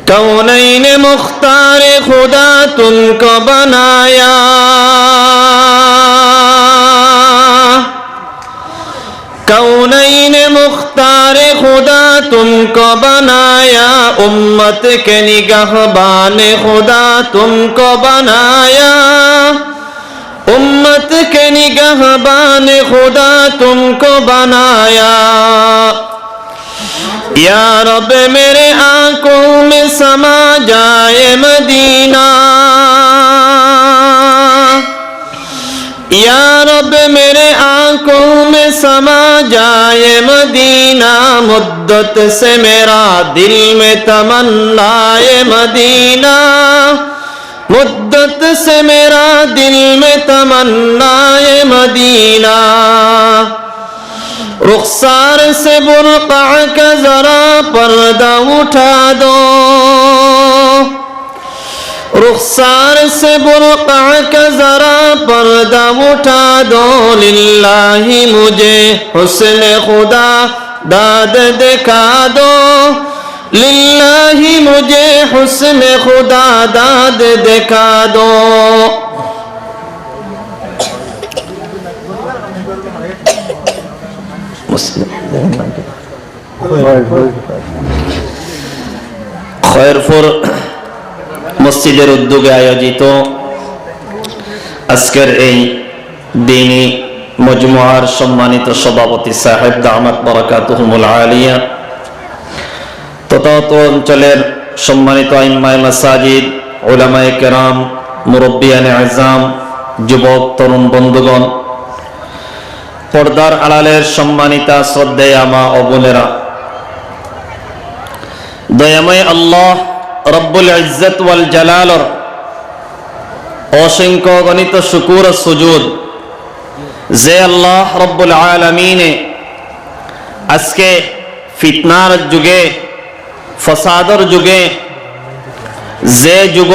कौनैन मुख्तार खुदा तुमको बनाया, कौनैन मुख्तार खुदा तुमको बनाया, उम्मत के निगहबान खुदा तुमको बनाया, उम्मत के निगहबान खुदा तुमको बनाया। या रब मेरे आंखों में समा जाए मदीना, या रब मेरे आंखों में समा जाए मदीना, मुद्दत से मेरा दिल में तमन्नाए मदीना, मुद्दत से मेरा दिल में तमन्नाए मदीना। रुखसार से बुर्का का जरा पर्दा उठा दो, रुखसार से बुर्का का जरा पर्दा उठा दो, लिल्लाही मुझे हुस्न खुदा दाद दिखा दो, लिल्लाही मुझे हुस्न खुदा दाद दिखा दो। খয়রপুর মসজিদের উদ্যোগে আয়োজিত আজকের এই দ্বীনি মজমুআর সম্মানিত সভাপতি সাহেব দামাত বারাকাতুহুমুল আলিয়া তথা অঞ্চলের সম্মানিত আইম্মায়ে মাসাজিদ, উলামায়ে কেরাম, মুরব্বিয়ানে আযম, যুবক তরুণ বন্ধুগণ, পর্দার আড়ালের সম্মানিতা শ্রদ্ধেয়া মা ও বোনেরা, দয়াময় আল্লাহ রব্বুল ইজ্জত ওয়াল জালালর অসংখ্য গণিত শুকুর ও সুজুদ যে আল্লাহ রব্বুল আলামিনে আজকে ফিতনার যুগে, ফসাদর যুগে, যে যুগ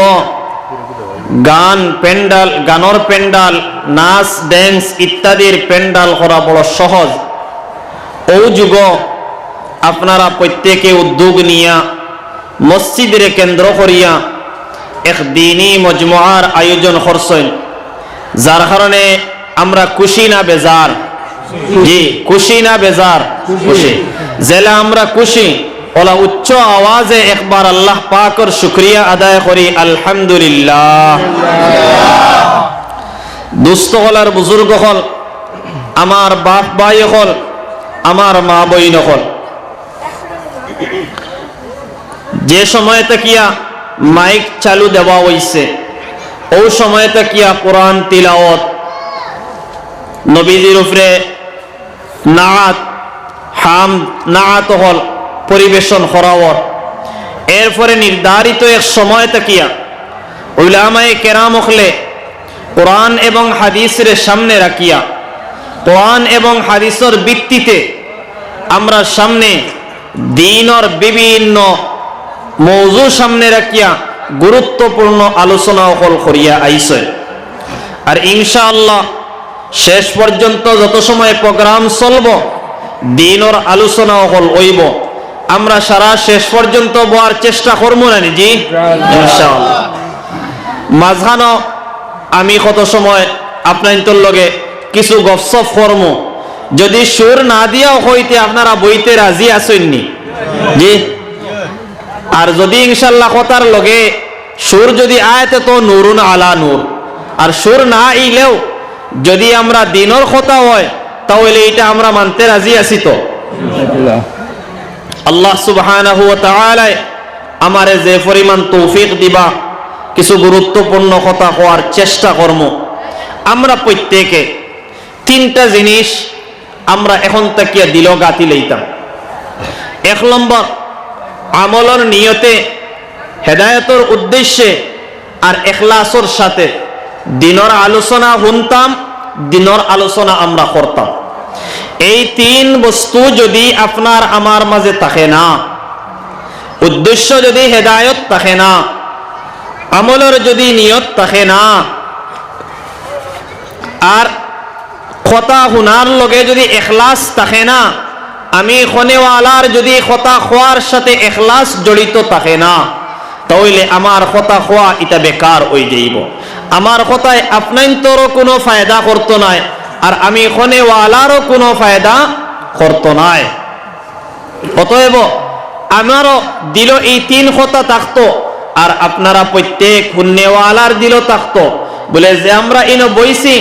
গানর পেন্ডাল, নাচ ড্যান্স ইত্যাদির পেন্ডাল করা বড় সহজ, ও যুগ আপনারা প্রত্যেকে উদ্যোগ নিয়া মসজিদের কেন্দ্র করিয়া এক দ্বীনি মজমুআর আয়োজন করছেন, যার কারণে আমরা খুশি না বেজার? জি, খুশি না বেজার? খুশি। জেলা আমরা খুশি, ওলা উচ্চ আওয়াজে একবার আল্লাহ পাকের শুকরিয়া আদায় করি আলহামদুলিল্লাহ। দুস্থ হলার বুজুর্গ হল, আমার বাপ ভাই হল, আমার মা বইন হল, যে সময় তাকিয়া মাইক চালু দেওয়া হইছে ও সময় তাকিয়া কোরআন তিলাওয়াত, নবীজির উপরে নাআত, হামদ, নাআত হল পরিবেশন করাওয়ার, এরপরে নির্ধারিত এক সময় তাকিয়া উলামায়ে কেরাম হলে কোরআন এবং হাদিসের সামনে রাখিয়া কোরআন এবং হাদিসের ভিত্তিতে আমরা সামনে দ্বীনের বিভিন্ন মওযু সামনে রাখিয়া গুরুত্বপূর্ণ আলোচনা হল করিয়া আইছে। আর ইনশাআল্লাহ শেষ পর্যন্ত যত সময় প্রোগ্রাম চলব দ্বীনের আলোচনা হল হইব, আমরা সারা শেষ পর্যন্ত বলার চেষ্টা করবো না জি ইনশাআল্লাহ। মাঝখানো আমি কত সময় আপনার লগে কিছু গপসপ করবো, যদি সুর না দিয়াও হইতে আপনারা বইতে রাজি আছেননি জি? আর যদি ইনশাআল্লাহ কথার লগে সুর যদি আয়তে তো নূরুন আলা নূর, আর সুর না আইলেও যদি আমরা দ্বীনের কথা হয় তাহলে এটা আমরা মানতে রাজি আছি তো? আল্লাহ সুবহানাহু ওয়া তাআলা আমারে যে পরিমাণ তৌফিক দিবা কিছু গুরুত্বপূর্ণ কথা হওয়ার চেষ্টা করব। আমরা প্রত্যেকে তিনটা জিনিস আমরা এখন তাকিয়া দিল গাতি লইতাম। এক নম্বর, আমলের নিয়তে, হেদায়েতের উদ্দেশ্যে আর ইখলাসের সাথে দ্বীনের আলোচনা শুনতাম, দ্বীনের আলোচনা আমরা করতাম। এই তিন বস্তু যদি আপনার আমার মাঝে থাকে না, উদ্দেশ্য যদি হেদায়েত থাকে না, আমলের যদি নিয়ত থাকে না, আর কথা শুনার লগে যদি ইখলাস থাকে না, আমি খনেওয়ালার যদি কথা খোয়ার সাথে ইখলাস জড়িত থাকে না, তাহলে আমার কথা খোয়া এটা বেকার হয়ে যাইব। আমার কথায় আপনার তোরও কোনো ফায়দা করতো নাই, আর আমি এখানে ওয়ালারও কোনো ফায়দা করতো নাই। অতএব আমারও দিল এই তিন কথা থাকতো, আর আপনারা প্রত্যেক পুণ্যওয়ালার দিল থাকতো, বলে যে আমরা ইনো বইছি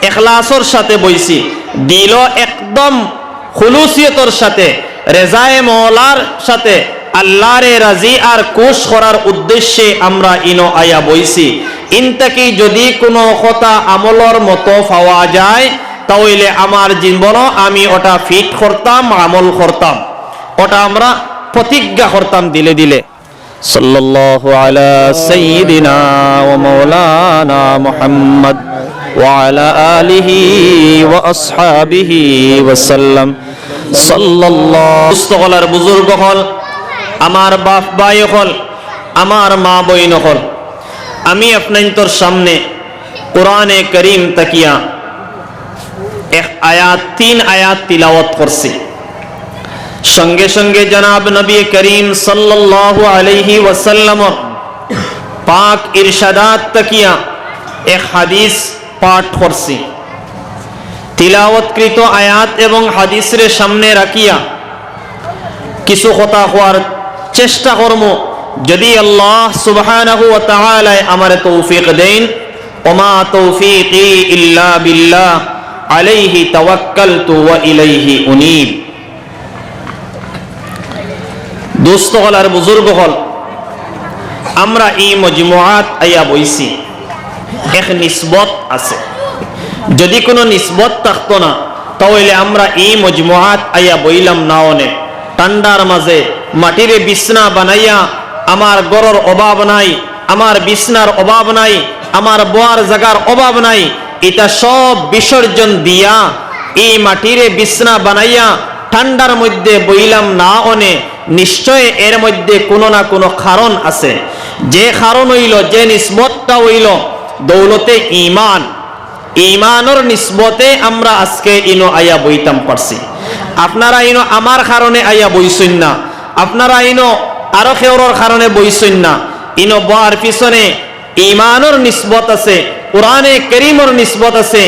এখলাসর সাথে বইছি, দিল একদম খুলুসিয়তর সাথে, রেজায়ে মওলার সাথে, আল্লাহরে রাজি আর খুশ করার উদ্দেশ্যে আমরা ইনো আয়া বইছি। ইনতাকি যদি কোনো কথা আমলর মতো পাওয়া যায়, তাহলে আমার জীবন আমি ওটা ফিট করতাম, আমল করতাম, ওটা আমরা প্রতিজ্ঞা করতাম দিলে দিলে। সাল্লাল্লাহু আলা সাইয়্যিদিনা ওয়া মাওলানা মুহাম্মদ ওয়া আলা আলিহি ওয়া আসহাবিহি ওয়া সাল্লাম। সাল্লাল্লাহু বুজুর্গ হল, আমার বাপ ভাই হল, আমার মা বইন হল, আমি আপনার সামনে কোরআনে করিম তাকিয়া এক আয়াত, তিন আয়াত তিলাওয়াত করছি। সঙ্গে সঙ্গে জনাব নবী করিম সাল্লাল্লাহু আলাইহি ওয়াসাল্লাম পাক ইরশাদাত তাকিয়া এক হাদিস পাঠ করছি। তিলাওয়াতকৃত আয়াত এবং হাদিসের সামনে রাখিয়া কিছু কথা হওয়ার চেষ্টা করব, যদি আল্লাহ সুবহানাহু ওয়া তাআলা আমার তৌফিক দেন। ওমা তৌফিকি ইল্লা বিল্লাহ আলাইহি তাওয়াক্কালতু ওয়া ইলাইহি উনীব। দোস্ত হল আর বুজুর্গ হল, আমরা এই মজমুআত আয়া বইছি, এক নিসবত আছে। যদি কোনো নিসবত থাকতো না, তাহলে আমরা এই মজমুআত আয়া বইলাম না। অনেক ঠান্ডার মাঝে মাটিরে বিছনা বানাইয়া, আমার গরর অভাব নাই, আমার বিছনার অভাব নাই, আমার বোয়ার জায়গার অভাব নাই, এটা সব বিসর্জন দিয়া এই মাটিরে বিছনা বানাইয়া ঠান্ডার মধ্যে বইলাম না। অনে নিশ্চয় এর মধ্যে কোনো না কোনো কারণ আছে। যে কারণ হইল, যে নিসবতটা হইল দৌলতে ঈমান, ঈমানের নিসবতে আমরা আজকে ইনো আয়া বইতাম পারছি। আপনারা ইনো আমার কারণে আয়া বইছেন না, আপনারা ইনো আরো কেউর কারণে বইছেন না। ইনো বার পিছনে ঈমানের নিসবত আছে, কোরআনে কারীমের নিসবত আছে,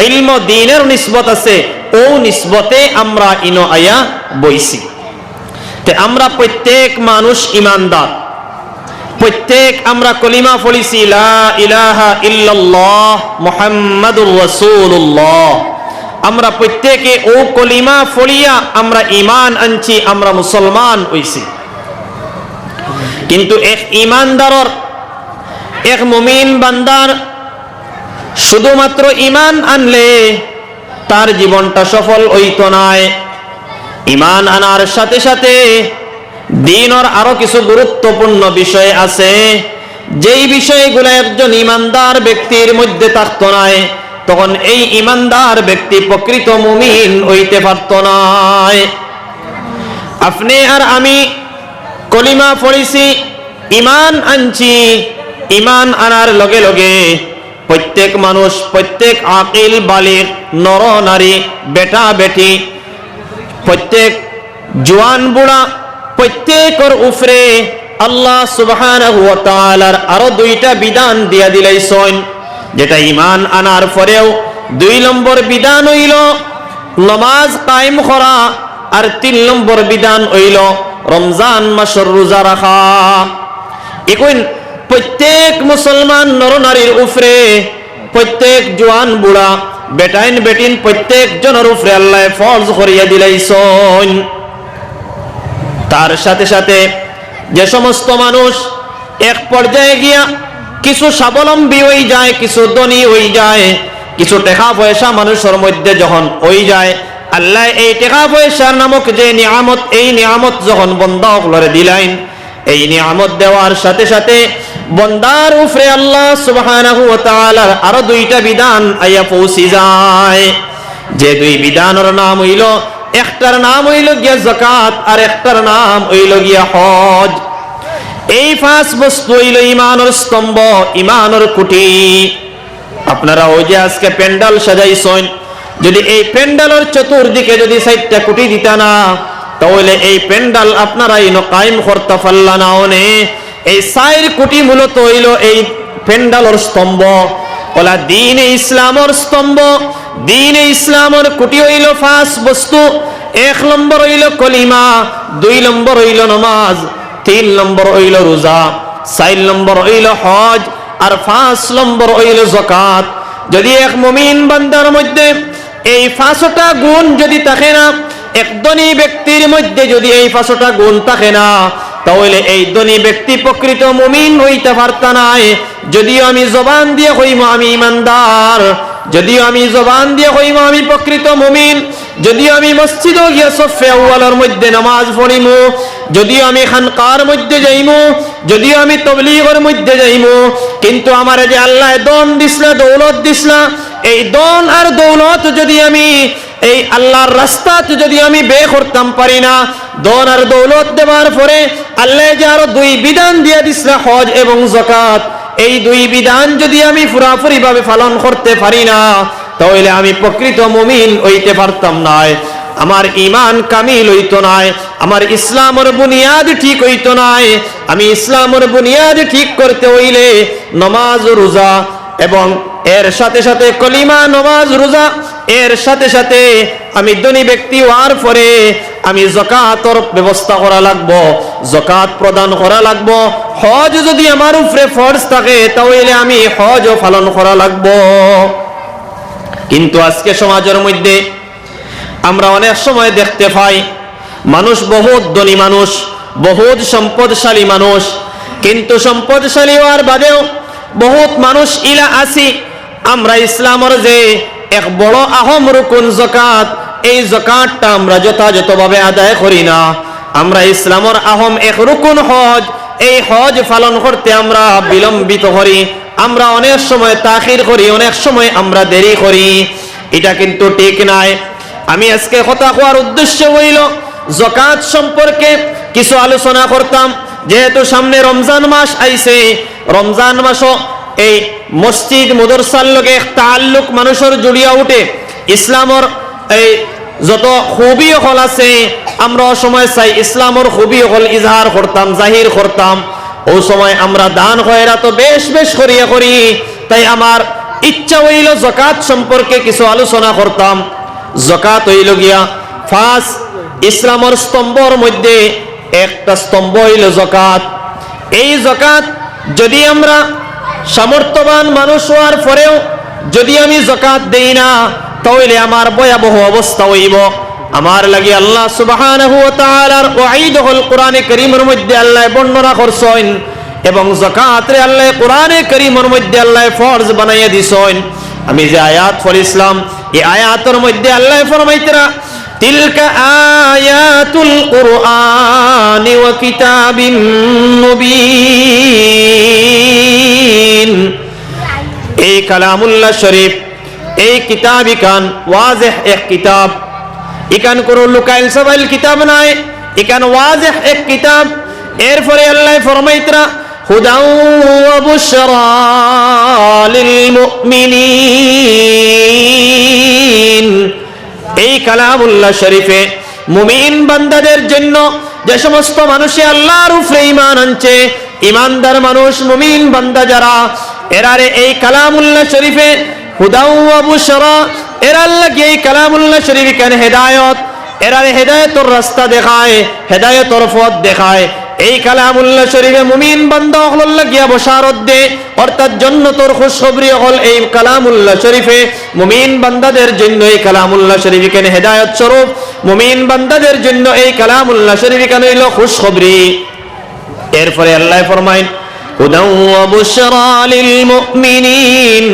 ইলম দ্বীনের নিসবত আছে। ও নিসবতে আমরা ইনো আয়া বইছি। তে আমরা প্রত্যেক মানুষ ইমানদার, প্রত্যেক আমরা কলিমা পড়িছি লা ইলাহা ইল্লাল্লাহ মুহাম্মাদুর রাসূলুল্লাহ। আমরা প্রত্যেকে ও কলিমা পড়িয়া আমরা ঈমান আনছি, আমরা মুসলমান হইছি। কিন্তু এক ঈমানদারর, এক মুমিন বান্দার শুধুমাত্র ঈমান আনলে তার জীবনটা সফল হইতো নাই। ঈমান আনার সাথে সাথে দ্বীনের আরো কিছু গুরুত্বপূর্ণ বিষয় আছে, যেই বিষয়গুলো একজন ঈমানদার ব্যক্তির মধ্যে থাকতো নাই, তখন এই ঈমানদার ব্যক্তি প্রকৃত মুমিন হইতে পারত না। আপনি আর আমি কলিমা পড়িছি, ঈমান আনছি, ঈমান আনার লগে লগে প্রত্যেক মানুষ, প্রত্যেক আকিল বালিগ, নর নারী, বেটা বেটি, প্রত্যেক জওয়ান বুড়া, প্রত্যেকের উপরে আল্লাহ সুবহানাহু ওয়া তাআলার আরো দুইটা বিধান দিয়া দিলাইছেন, যেটা ঈমান আনার পরেও 2 নম্বর বিধান হইল নামাজ কায়েম করা, আর 3 নম্বর বিধান হইল রমজান মাসের রোজা রাখা। এখন প্রত্যেক মুসলমান নরনারীর উপরে, প্রত্যেক জওয়ান বুড়া, বেটাইন বেটিন প্রত্যেক জনের উপরে আল্লাহ ফরজ করিয়া দিলাইছেন। তার সাথে সাথে যে সমস্ত মানুষ এক পর্যায়ে গিয়া কিছু স্বাবলম্বী হয়ে যায়, কিছু ধনী হয়ে যায়, কিছু টাকা পয়সা মানুষের মধ্যে যখন হয়ে যায়, আল্লাহ এই টাকা পয়সার নামক যে নিয়ামত, এই নিয়ামত যখন বন্দা হলরে দিলেন, এই নিয়ামত দেওয়ার সাথে সাথে বন্দার উপরে আল্লাহ সুবহানাহু ওয়া তাআলার আরো দুইটা বিধান আইয়া পৌঁছে যায়। যে দুই বিধানের নাম হইল, একটার নাম হইল গিয়া যাকাত, আর একটার নাম হইল গিয়া হজ। এই 5 বস্তু হইল ঈমানের স্তম্ভ, ঈমানের খুঁটি। আপনারা ওই যে আজকে প্যান্ডেল সাজাইছেন, যদি এই প্যান্ডেলের চতুর্দিকে যদি 4টা খুঁটি দিতা না, তাহলে এই প্যান্ডেল আপনারা ইনো কায়েম করতে পারলা না। এই 4 কোটি মূলত হইল এই পেন্ডালর স্তম্ভ, ওলা দ্বীনে ইসলামর স্তম্ভ। দ্বীনে ইসলামর কোটি হইল 5 বস্তু। 1 নম্বর হইল কলিমা, 2 নম্বর হইল নামাজ, 3 নম্বর হইল রোজা, 4 নম্বর হইল হজ, আর 5 নম্বর হইল যাকাত। যদি এক মুমিন বান্দার মধ্যে এই 5টা গুণ যদি থাকে না, এক ধনী ব্যক্তির মধ্যে যদি এই 5টা গুণ থাকে না, তাহলে এই ধনী ব্যক্তি প্রকৃত মুমিন হইতে পারত নাই। যদিও আমি জবান দিয়ে কইমু আমি ইমানদার, যদিও আমি জবান দিয়ে কইমু আমি প্রকৃত মুমিন, যদিও আমি মসজিদে গিয়া সফে আউয়ালের মধ্যে নামাজ পড়িমু, যদিও আমি খানকার মধ্যে যাইমু, যদিও আমি তাবলীগের মধ্যে যাইমু, কিন্তু আমার যে আল্লাহ দন দিসলা, দৌলত দিসলা, এই দন আর দৌলত যদি আমি এই আল্লাহর রাস্তাতে যদি আমি বে করতাম পারি না, দন আর দৌলত দেওয়ার পরে আল্লাহ যে আরো 2 বিধান দিয়ে দিসলা, হজ এবং যাকাত, এই 2 বিধান যদি আমি পুরাপুরি ভাবে পালন করতে পারি না, তাহলে আমি প্রকৃত মুমিন হইতে পারতাম না। আমার ঈমান কামিল হইতো না, আমার ইসলামের বুনিয়াদ ঠিক হইতো না। আমি ইসলামের বুনিয়াদ ঠিক করতে হইলে নামাজ রোজা এবং এর সাথে সাথে কলিমা, নামাজ, রোজা, এর সাথে সাথে আমি ধনী ব্যক্তি হওয়ার পরে আমি যাকাতের ব্যবস্থা করা লাগবো, যাকাত প্রদান করা লাগবো। হজ যদি আমার উপরে ফরজ থাকে তাহলে আমি হজও পালন করা লাগবো। কিন্তু আজকে সমাজের মধ্যে আমরা অনেক সময় দেখতে পাই মানুষ বহুত ধনী মানুষ, বহুত সম্পদশালী মানুষ, কিন্তু সম্পদশালী হওয়ার বাদেও বহুত মানুষ ইলা আছি আমরা ইসলামের যে এক বড় আহম রুকুন যাকাত, এই যাকাতটা আমরা যথাযথভাবে আদায় করি না। আমরা ইসলামের আহম এক রুকুন হজ, এই হজ পালন করতে আমরা বিলম্বিত করি, আমরা অনেক সময় তাখির করি, অনেক সময় আমরা দেরি করি। এটা কিন্তু ঠিক নাই। আমি আজকে কথা কোয়ার উদ্দেশ্য হইল যাকাত সম্পর্কে কিছু আলোচনা করতাম। যেহেতু সামনে রমজান মাস আইছে, রমজান মাসও এই মসজিদ মাদ্রাসার লগে তাআল্লুক মানুষের জড়িয়ে উঠে। ইসলামের এই যত খুবই হল আছে আমরা সময় চাই ইসলামের খুবই হল ইজহার করতাম, জাহির করতাম। ওই সময় আমরা দান খয়রাত বেশ বেশ করিয়া করি। তাই আমার ইচ্ছা হইল যাকাত সম্পর্কে কিছু আলোচনা করতাম। যাকাত হইল গিয়া 5 ইসলামের স্তম্ভর মধ্যে একটা স্তম্ভ হইল যাকাত। এই যাকাত যদি আমরা সামর্থ্যবান মানুষ হওয়ার পরেও যদি আমি যাকাত দেই না, তাহলে আমার ভয়াবহ অবস্থা হইব। আমার লাগি আল্লাহ সুবহানাহু ওয়া তাআলার ওয়াঈদ হল কোরআনে কারীমের মধ্যে আল্লাহ বর্ণনা করছেন, এবং যাকাত রে আল্লাহ কোরআনে কারীমের মধ্যে আল্লাহ ফরজ বানাইয়া দিছেন। আমি যে আয়াত পড়িছিলাম, এই আয়াতের মধ্যে আল্লাহ ফরমাইতরা তিলকা আয়াতুল কুরআনি ওয়া কিতাবিন মুবিন। এই কালামুল্লাহ শরীফ, এই কিতাব ইকান ওয়াজিহ এক কিতাব, ইকান কোন লুকাইল সবাইল কিতাব নাই, ইকান ওয়াজিহ এক কিতাব। এরপরে আল্লাহ ফরমাইতরা হুদাও ওয়া বুশরা লিল মুমিনিন। এই কালামুল্লাহ শরীফে মুমিন বান্দাদের জন্য, যে সমস্ত মানুষে আল্লাহর উপরে ঈমান আনছে, ঈমানদার মানুষ মুমিন বান্দা যারা, এরারে এই কালামুল্লাহ শরীফে হুদাও ওয়া বুশরা, এরা লাগি এই কালামুল্লাহ শরীফ কেন হেদায়েত, এরারে হেদায়েতের রাস্তা দেখায়, হেদায়েতের পথ দেখায়। এই কালামুল্লাহ শরীফে মুমিন বান্দা হল লাগিয়া বশারত দে, অর্থাৎ জান্নাতের খুশখবরি হল এই কালামুল্লাহ শরীফে মুমিন বান্দাদের জন্য। এই কালামুল্লাহ শরীফ কেন হেদায়েত স্বরূপ, মুমিন বান্দাদের জন্য এই কালামুল্লাহ শরীফ কেন হইল খুশখবরি। এরপরে আল্লাহ ফরমায় হুদাও ওয়া বুশরা লিল মুমিনিন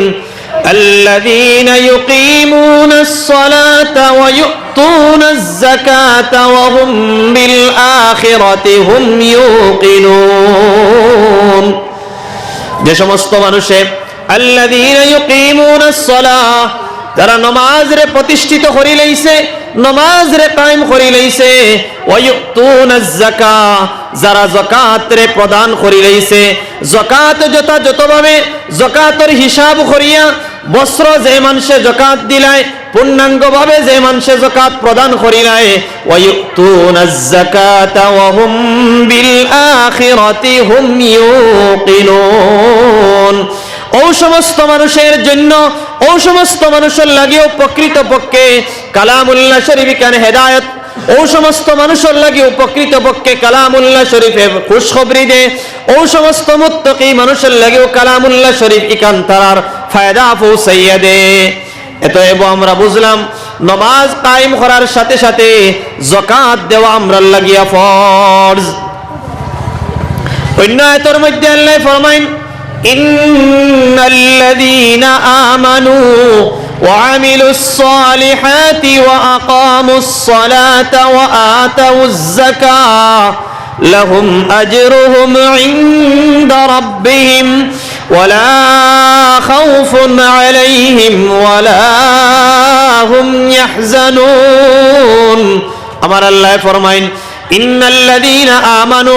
الذين يقيمون الصلاة ويؤتون الزكاة وهم بالآخرة هم يوقنون। যে সমস্ত মানুষে الذين يقيمون الصلاة, যারা নামাজ রে প্রতিষ্ঠিত করি লইছে, নামাজ রে কায়েম করি লইছে, ওয়ায়ুতুনা যাকাত, যারা যাকাত রে প্রদান করি লইছে, যাকাত যথাযথভাবে যাকাতের হিসাব করিয়া বস্ত্র যে মানুষে যাকাত দিলায়, পূর্ণাঙ্গভাবে যে মানুষে যাকাত প্রদান করিলায়, ওয়ায়ুতুনাজ যাকাতা ওয়া হুম বিল আখিরাতি হুম ইউকিনুন। ও সমস্ত মানুষের জন্য, ও সমস্ত মানুষের লাগেও প্রকৃতপক্ষে কালামুল্লাহ শরীফ কানে হেদায়েত, ও সমস্ত মানুষের লাগে উপকৃত পক্ষে কালামুল্লাহ শরীফে খুশখবরি দে, ও সমস্ত মুত্তাকি মানুষের লাগেও কালামুল্লাহ শরীফ ইকান তারার ফায়দা পৌঁছাইয়া দে। এতএব আমরা বুঝলাম নামাজ কায়েম করার সাথে সাথে যাকাত দেওয়া আমরা লাগিয়া ফরজ। অন্য আয়াতের মধ্যে আল্লাহ ফরমাইন, ইন্নাল্লাযীনা আমানু وعملوا الصالحات وأقاموا الصلاة وآتوا الزكاة لهم أجرهم عند ربهم ولا خوف عليهم ولا هم يحزنون। আমার আল্লাহ ফরমাইন, ইন্নাল্লাযীনা আমানু,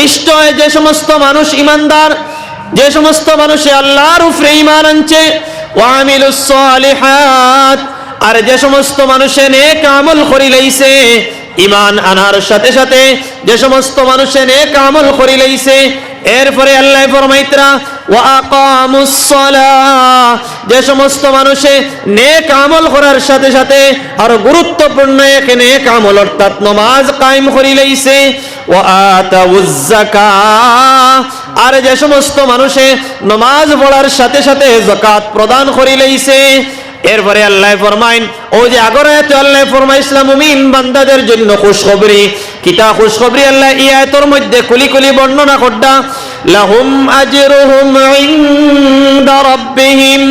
নিশ্চয় যে সমস্ত মানুষ ঈমানদার, যে সমস্ত মানুষে আল্লাহর উপরে ঈমান আনছে, ওয়ামিলুস সালিহাত, আর যে সমস্ত মানুষে নেক আমল করি লইছে, ঈমান আনার সাথে সাথে যে সমস্ত মানুষে নেক আমল করি লইছে, এরপরে আল্লাহ ফরমাইতরা ওয়া আকামুস সালাহ, যে সমস্ত মানুষে নেক আমল করার সাথে সাথে আর গুরুত্বপূর্ণ এক নেক আমল অর্থাৎ নামাজ কায়েম করি লইছে, ওয়া আতাউজ যাকাত, আর যে সমস্ত মানুষে নামাজ পড়ার সাথে সাথে যাকাত প্রদান করি লইছে। এরপরে আল্লাহ ফরমাইন, ও যে আগর আয়াতে আল্লাহ ফরমাইছিলাম মুমিন বান্দাদের জন্য খুশখবরি, কিতা খুশখবরি আল্লাহ এই আয়াতের মধ্যে কুলি কুলি বর্ণনা করদা, লাহুম আজরুহুম ইনদা রাব্বিহিম,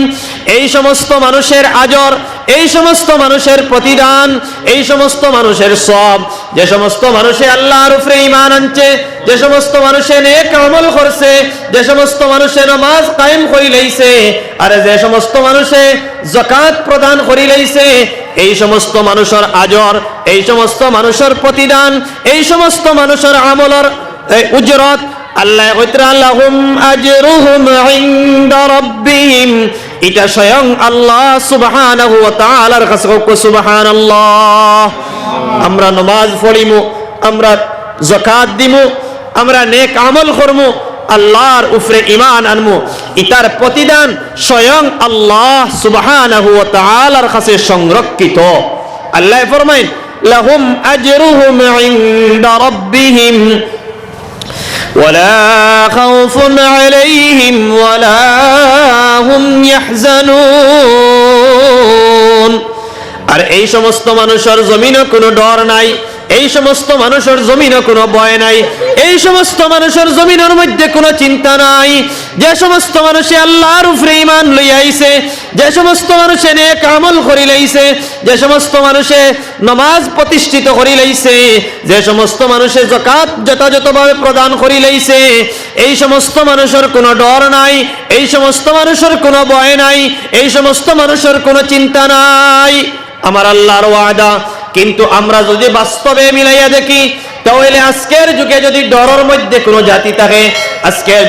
এই সমস্ত মানুষের আজর, এই সমস্ত মানুষের প্রতিদান, এই সমস্ত মানুষের সওয়াব, যে সমস্ত মানুষে আল্লাহর উপরে ঈমান আনছে, যে সমস্ত মানুষে নেক আমল করছে, যে সমস্ত মানুষে নামাজ কায়েম করি লইছে, আর যে সমস্ত মানুষে যাকাত প্রদান করি লইছে, এই সমস্ত মানুষের আজর, এই সমস্ত মানুষের প্রতিদান, এই সমস্ত মানুষের আমলের উজরত আল্লাহ কইতরা লাহুম আজরুহুম ইনদা রাব্বিহিম, এটা স্বয়ং আল্লাহ সুবহানাহু ওয়া তাআলার কাছে। সুবহানাল্লাহ। আমরা নামাজ পড়িমু, আমরা যাকাত দিমু, আমরা নেক আমল করমু, আল্লাহর উপরে ঈমান আনমু, ইতার প্রতিদান স্বয়ং আল্লাহ সুবহানাহু ওয়া তাআলার কাছে সংরক্ষিত। আল্লাহ ফরমায় লাহুম আজরুহুম ইনদা রাব্বিহিম ওয়ালা খাউফুন আলাইহিম ওয়ালা হুম ইয়াহজানুন। আর এই সমস্ত মানুষের জমিনে কোনো ডর নাই, এই সমস্ত মানুষের জমিনে কোনো ভয় নাই, এই সমস্ত মানুষের জমিনের মধ্যে কোনো চিন্তা নাই। যে সমস্ত মানুষে আল্লাহর উপরে ঈমান লইয়া আইছে, যে সমস্ত মানুষে নেক আমল করি লইছে, যে সমস্ত মানুষে নামাজ প্রতিষ্ঠিত করি লইছে, যে সমস্ত মানুষে যাকাত যথাযথভাবে প্রদান করি লইছে, এই সমস্ত মানুষের কোনো ডর নাই, এই সমস্ত মানুষের কোনো ভয় নাই, এই সমস্ত মানুষের কোনো চিন্তা নাই। আমার আল্লাহর ওয়াদা। কিন্তু আমরা যদি বাস্তবে মিলাইয়া দেখি, তাহলে আজকের যুগে যদি ডরের মধ্যে কোনো জাতি থাকে, আজকের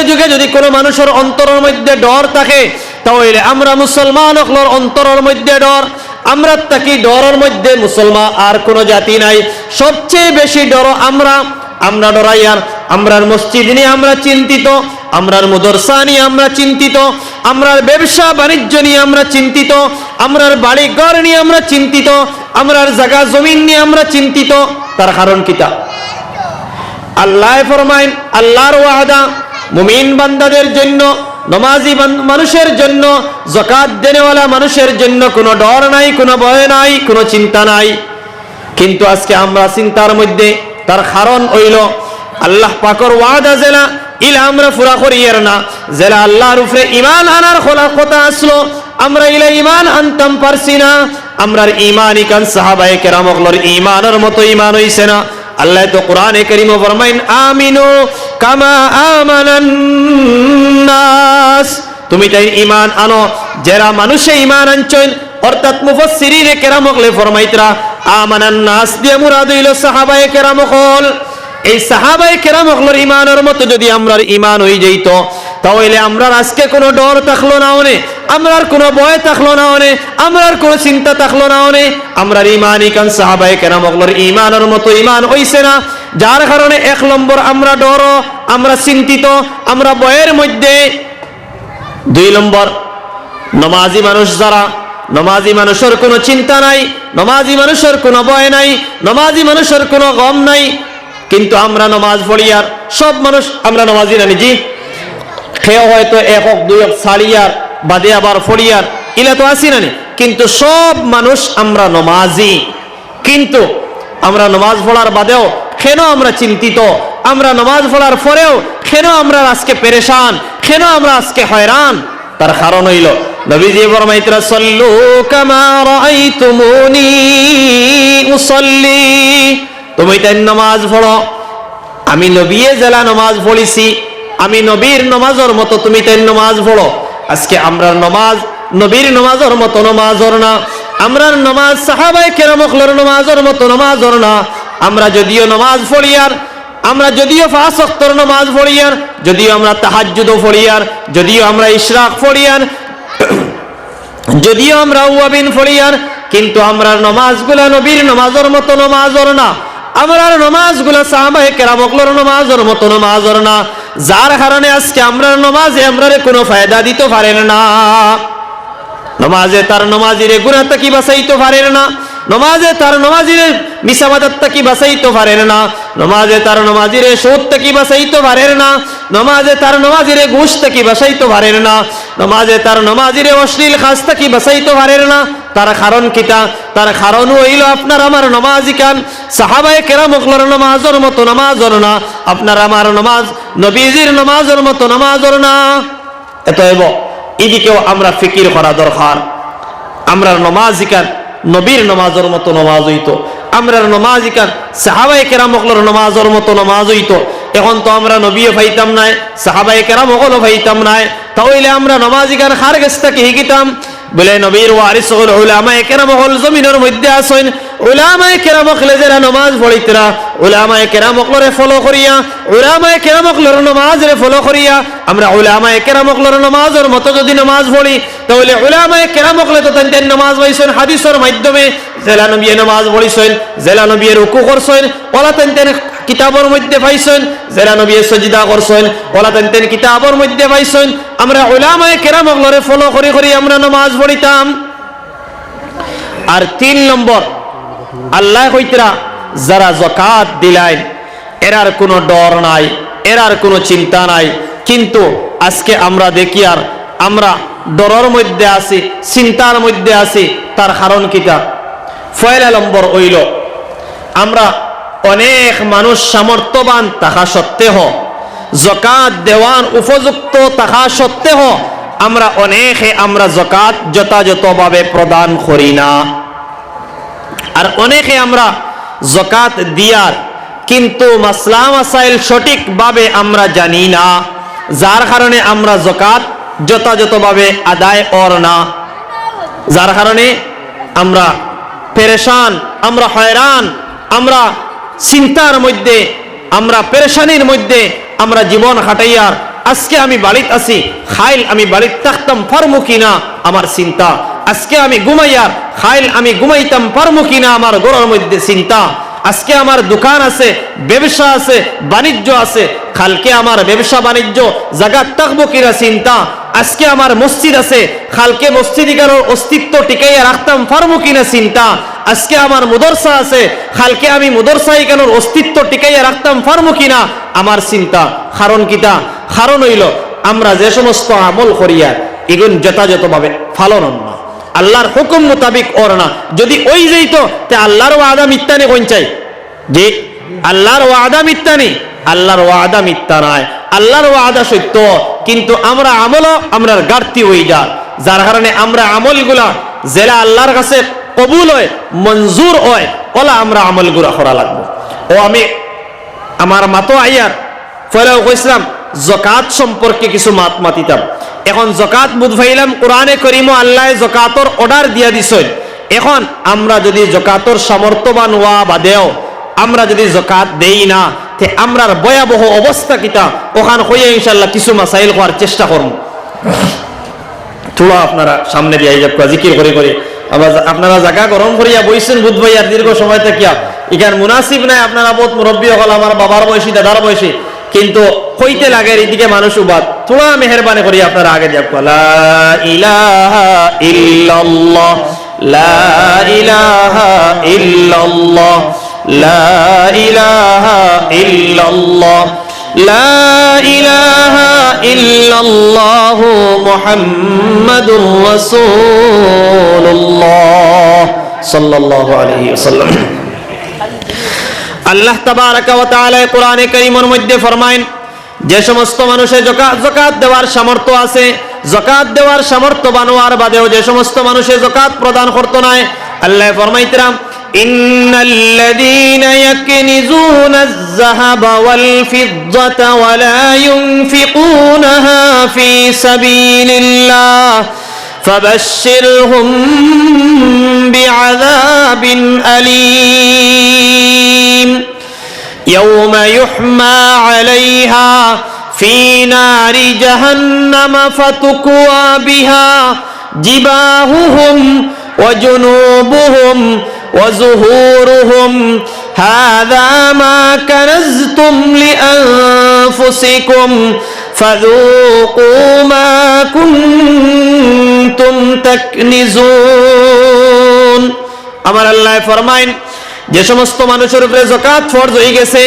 যুগে যদি কোনো মানুষের অন্তরের মধ্যে ডর থাকে, তাহলে আমরা মুসলমান হলোর অন্তরের মধ্যে ডর। আমরা থাকি ডরের মধ্যে, মুসলমান আর কোনো জাতি নাই। সবচেয়ে বেশি ডর আমরা ডরাইয়ার আমরার মসজিদ নিয়ে আমরা চিন্তিত, আমরার মাদ্রাসা নিয়ে আমরা চিন্তিত, আমরার ব্যবসা বাণিজ্য নিয়ে আমরা চিন্তিত, আমরার বাড়ি ঘর নিয়ে আমরা চিন্তিত, আমরার জায়গা জমিন নিয়ে আমরা চিন্তিত। তার কারণ কিতা? আল্লাহ ফরমাইন, আল্লাহর ওয়াদা মুমিন বান্দাদের জন্য, নামাজি মানুষের জন্য, যাকাত দেনেওয়ালা মানুষের জন্য কোনো ডর নাই, কোনো ভয় নাই, কোনো চিন্তা নাই। কিন্তু আজকে আমরা চিন্তার মধ্যে। তার কারণ হইল আল্লাহ পাকের ওয়াদা জেলা ইলা আমরা পুরা করিয়ার না, জেলা আল্লাহর উপরে ঈমান আনার কথা আসলো, আমরা ইলা ঈমান আনতাম পারছি না। আমরার ঈমান ইকান সাহাবায়ে কেরামগুলোর ঈমানের মতো ঈমান হইছে না। আল্লাহ তো কোরআনে কারীমে ফরমাইন আমিনু কামা আমানান নাস, তুমি তাই ঈমান আনো যারা মানুষে ঈমান আনছেন। অর্থাৎ মুফাসসিরিনে কেরামগলে ফরমাইতরা আমানান নাস দিয়ে মুরাদ হইল সাহাবায়ে কেরামগল। এই সাহাবায়ে কেরামগলের ঈমানের মতো যদি আমরার ঈমান হই যাইত, তাহলে আমরা আজকে কোনো ডর থাকলো না ওনে, আমরার কোনো ভয় থাকলো না ওনে, আমরার কোনো চিন্তা থাকলো না ওনে। আমরার ইমান ইকান সাহাবায়ে কেরাম ওগুলোর ইমানের মতো ইমান হইছে না, যার কারণে 1 নম্বর আমরা ডর, আমরা চিন্তিত, আমরা ভয়ের মধ্যে। 2 নম্বর, নমাজি মানুষ যারা, নমাজি মানুষের কোনো চিন্তা নাই, নমাজি মানুষের কোনো ভয় নাই, নমাজি মানুষের কোনো গম নাই। কিন্তু আমরা নমাজ পড়ি আর সব মানুষ আমরা নমাজি না নিজি, খেয়ে হয়তো 1 হোক 2 হোক ছাড়িয়ার বাদে আবার ফড়িয়ার ইলা তো আসি না, কিন্তু সব মানুষ আমরা নমাজি। কিন্তু আমরা নমাজ পড়ার বাদেও কেন আমরা চিন্তিত, আমরা নমাজ পড়ার পরেও কেন আমরা আজকে পেরেশান, কেন আমরা আজকে হয়রান? তার কারণ হইল নবীজি ফরমাইতরা সাল্লু কামা রাআইতুমুনি উসাল্লি, তুমি তাই নামাজ পড়ো, আমি নবীয়ে জেলা নামাজ পড়িছি, আমি নবীর নামাজের মতো তুমি তাই নামাজ পড়ো। আজকে আমরা নামাজ নবীর নামাজের মতো নামাজর না, আমরা নামাজ সাহাবায়ে কেরামর নামাজের মতো নামাজর না। আমরা যদিও নামাজ পড়ি আর আমরা যদিও 5 ওয়াক্তের নামাজ পড়ি আর যদিও আমরা তাহাজ্জুদও পড়ি আর যদিও আমরা ইশরাক পড়ি আর যদিও আমরা আওয়াবিন পড়ি আর, কিন্তু আমরা নামাজগুলা নবীর নামাজের মতো নামাজর না, আমরার নামাজগুলা সাহাবায়ে কেরামর নামাজের মতো নামাজর না। যার কারণে আজকে আমরা নামাজে আমরারে কোনো ফায়দা দিতে পারেন না। নমাজে তার নমাজিরে গুনাহ থেকে বাঁচাইতে পারেন না, নমাজে তার নমাজিরে মিসাবাদত থেকে বাঁচাইতে পারেন না, নমাজে তার নমাজিরে সুদ থেকে বাঁচাইতে পারেন না, নমাজে তার নমাজিরে ঘুষ থেকে বাঁচাইতে পারেন না, নমাজে তার নমাজিরে অশ্লীল কাজ থেকে বাঁচাইতে পারেন না। তার কারণ কিটা? তার কারণ হইল আপনার আমার নমাজি কান সাহাবায়ে কেরামর নামাজের মতো নামাজর না, আপনার আমার নমাজ নবীজির নামাজের মতো নামাজর না। এতএব এদিকেও আমরা ফিকির করা দরকার। আমরা নমাজিকান নবীর নামাজের মতো নামাজ হইতো, আমরা নমাজিকান সাহাবায়ে কেরামর নামাজের মতো নামাজ হইতো। এখন তো আমরা নবীও পাইতাম নাই, সাহাবায়ে কেরামও পাইতাম নাই, তাহলে আমরা নমাজিকান খার কাছ থেকে শিখিতাম। বলে নবীর ওয়ারিস হল উলামায়ে কেরাম হল জমিনের মধ্যে আসেন, উলামায়ে কেরাম হলে যারা নামাজ পড়িতরা, উলামায়ে কেরাম হলরে ফলো করিয়া, উলামায়ে কেরাম হলর নামাজরে ফলো করিয়া আমরা উলামায়ে কেরাম হলর নামাজের মতো যদি নামাজ পড়ি, তাহলে উলামায়ে কেরাম হলে তো তাদের নামাজ পাইছেন হাদিসের মাধ্যমে, জেলা নবী নামাজ পড়িছেন, জেলা নবী রুকু করছেন, ওলা তাদের কিতাবের মধ্যে পাইছেন, জেলা নবী সাজদা করছেন, ওলা তাদের কিতাবের মধ্যে পাইছেন। আমরা উলামায়ে কেরাম হলরে ফলো করি করি আমরা নামাজ পড়িতাম। আর 3 নম্বর, আল্লাহ কইতরা যারা যাকাত দিলেন এরার কোনো ডর নাই, এরার কোনো চিন্তা নাই। কিন্তু আজকে আমরা দেখি আর আমরা ডরের মধ্যে আছি, চিন্তার মধ্যে আছি। তার কারণ কিটা? 1 নম্বর হইল আমরা অনেক মানুষ সামর্থ্যবান থাকা সত্ত্বেও, যাকাত দেওয়ার উপযুক্ত থাকা সত্ত্বেও আমরা অনেকে আমরা যাকাত যথাযথভাবে প্রদান করি না। আর অনেকে আমরা যাকাত দিয়ার কিন্তু মাসলা মাসাইল সঠিকভাবে আমরা জানি না, যার কারণে আমরা যাকাত যথাযথভাবে আদায় কর না, যার কারণে আমরা পেরেশান, আমরা হয়রান, আমরা চিন্তার মধ্যে, আমরা পেরেশানির মধ্যে আমরা জীবন কাটাইয়ার। আজকে আমি বাড়িত আছি, খাইল আমি বাড়িত থাকতাম পারমু কিনা আমার চিন্তা, আজকে আমি ঘুমাইয়ার খাইল আমি ঘুমাইতাম পারমু কিনা আমার ঘরের মধ্যে চিন্তা, আজকে আমার দোকান আছে, ব্যবসা আছে, বাণিজ্য আছে, কালকে আমার ব্যবসা বাণিজ্য জায়গা থাকবো কিনা চিন্তা, আজকে আমার মসজিদ আছে, কালকে মসজিদিকার অস্তিত্ব টিকাইয়া রাখতাম পারমু কিনা চিন্তা, আজকে আমার মুদরসা আছে, কালকে আমি মুদরসাইকানোর অস্তিত্ব টিকাইয়া রাখতাম পারমু কিনা আমার চিন্তা। কারণ কিটা? কারণ হইল আমরা যে সমস্ত আমল করিয়া এগুন যথাযথভাবে পালন না, আল্লাহর হুকুম মোতাবিক ওর না। যদি ওই যাইতো তে আল্লাহর ওয়াদা মিথ্যা নে কোন চাই? যে আল্লাহর ওয়াদা মিথ্যা নেই, আল্লাহর ওয়াদা মিথ্যা নয়, আল্লাহর ওয়াদা সত্য। কিন্তু আমরা আমলও আমরার ঘাটতি হয়ে যায়, যার কারণে আমরা আমলগুলা যেটা আল্লাহর কাছে কবুল হয়, মঞ্জুর হয়, ওলা আমরা আমলগুলা করা লাগবো। ও আমি আমার মাতো আইয়ার ফলে কইছিলাম যাকাত সম্পর্কে কিছু মাত মাতিতাম। এখন যাকাত বুঝাইলাম কোরআনে করিম আল্লাহ যাকাতর অর্ডার দিয়া দিছেন। এখন আমরা যদি যাকাতর সামর্থ্যবান হওয়া বাদেও আমরা যদি যাকাত দেই না, তে আমরার ভয়াবহ অবস্থা কিতা ওখান হইয়া ইনশাআল্লাহ কিছু মাসাইল হওয়ার চেষ্টা করব। থোড়া আপনারা সামনে দিয়ে যাব জিকির করে করে আবার আপনারা জায়গা গরম করিয়া বইছেন বুধ ভাই আর দীর্ঘ সময় থাকিয়া ইখান মুনাসিব নাই। আপনারা বহুত মুরব্বী হল, আমার বাবার বয়সী দাদার বয়সী, কিন্তু কইতে লাগে এদিকে মানুষ উবাদ। থোড়া মেহরবানি করি আপনারা আগে যাব। লা ইলাহা ইল্লাল্লাহ লা ইলাহা ইল্লাল্লাহ লা ইলাহা ইল্লাল্লাহ লা ইলাহা ইল্লাল্লাহ মুহাম্মাদুর রাসূলুল্লাহ সাল্লাল্লাহু আলাইহি ওয়াসাল্লাম। আল্লাহ তাবারাকা ওয়া তাআলা কোরআনে কারীমের মধ্যে ফরমায়েন, যে সমস্ত মানুষের যাকাত দেওয়ার সামর্থ্য আছে, যাকাত দেওয়ার সামর্থ্য বানোয়ার বাদেও যে সমস্ত মানুষের যাকাত প্রদান করতে নাই, আল্লাহ ফরমাইতরাম ইন্নাল্লাযীনা ইয়াকনিজুনাজ যাহাবা ওয়াল ফিদ্দাতা ওয়া লা ইউনফিকুনাহা ফী সাবিলিল্লাহ ফাবাশশিরহুম বিআযাবিন আলীম ইয়াওমা ইউহমা আলাইহা ফী নারি জাহান্নাম ফাতুকওয়া বিহা জিবাহুহুম ওয়া জুনুবুহুম ওয়া যুহুরুহুম হাযা মা কানাজতুম লিআনফুসিকুম ফাযূকু মা কুনতুম তাকনিজুন। আমার আল্লাহ ফরমায়েন, যে সমস্ত মানুষের উপরে যাকাত ফরজ হয়ে গেছে,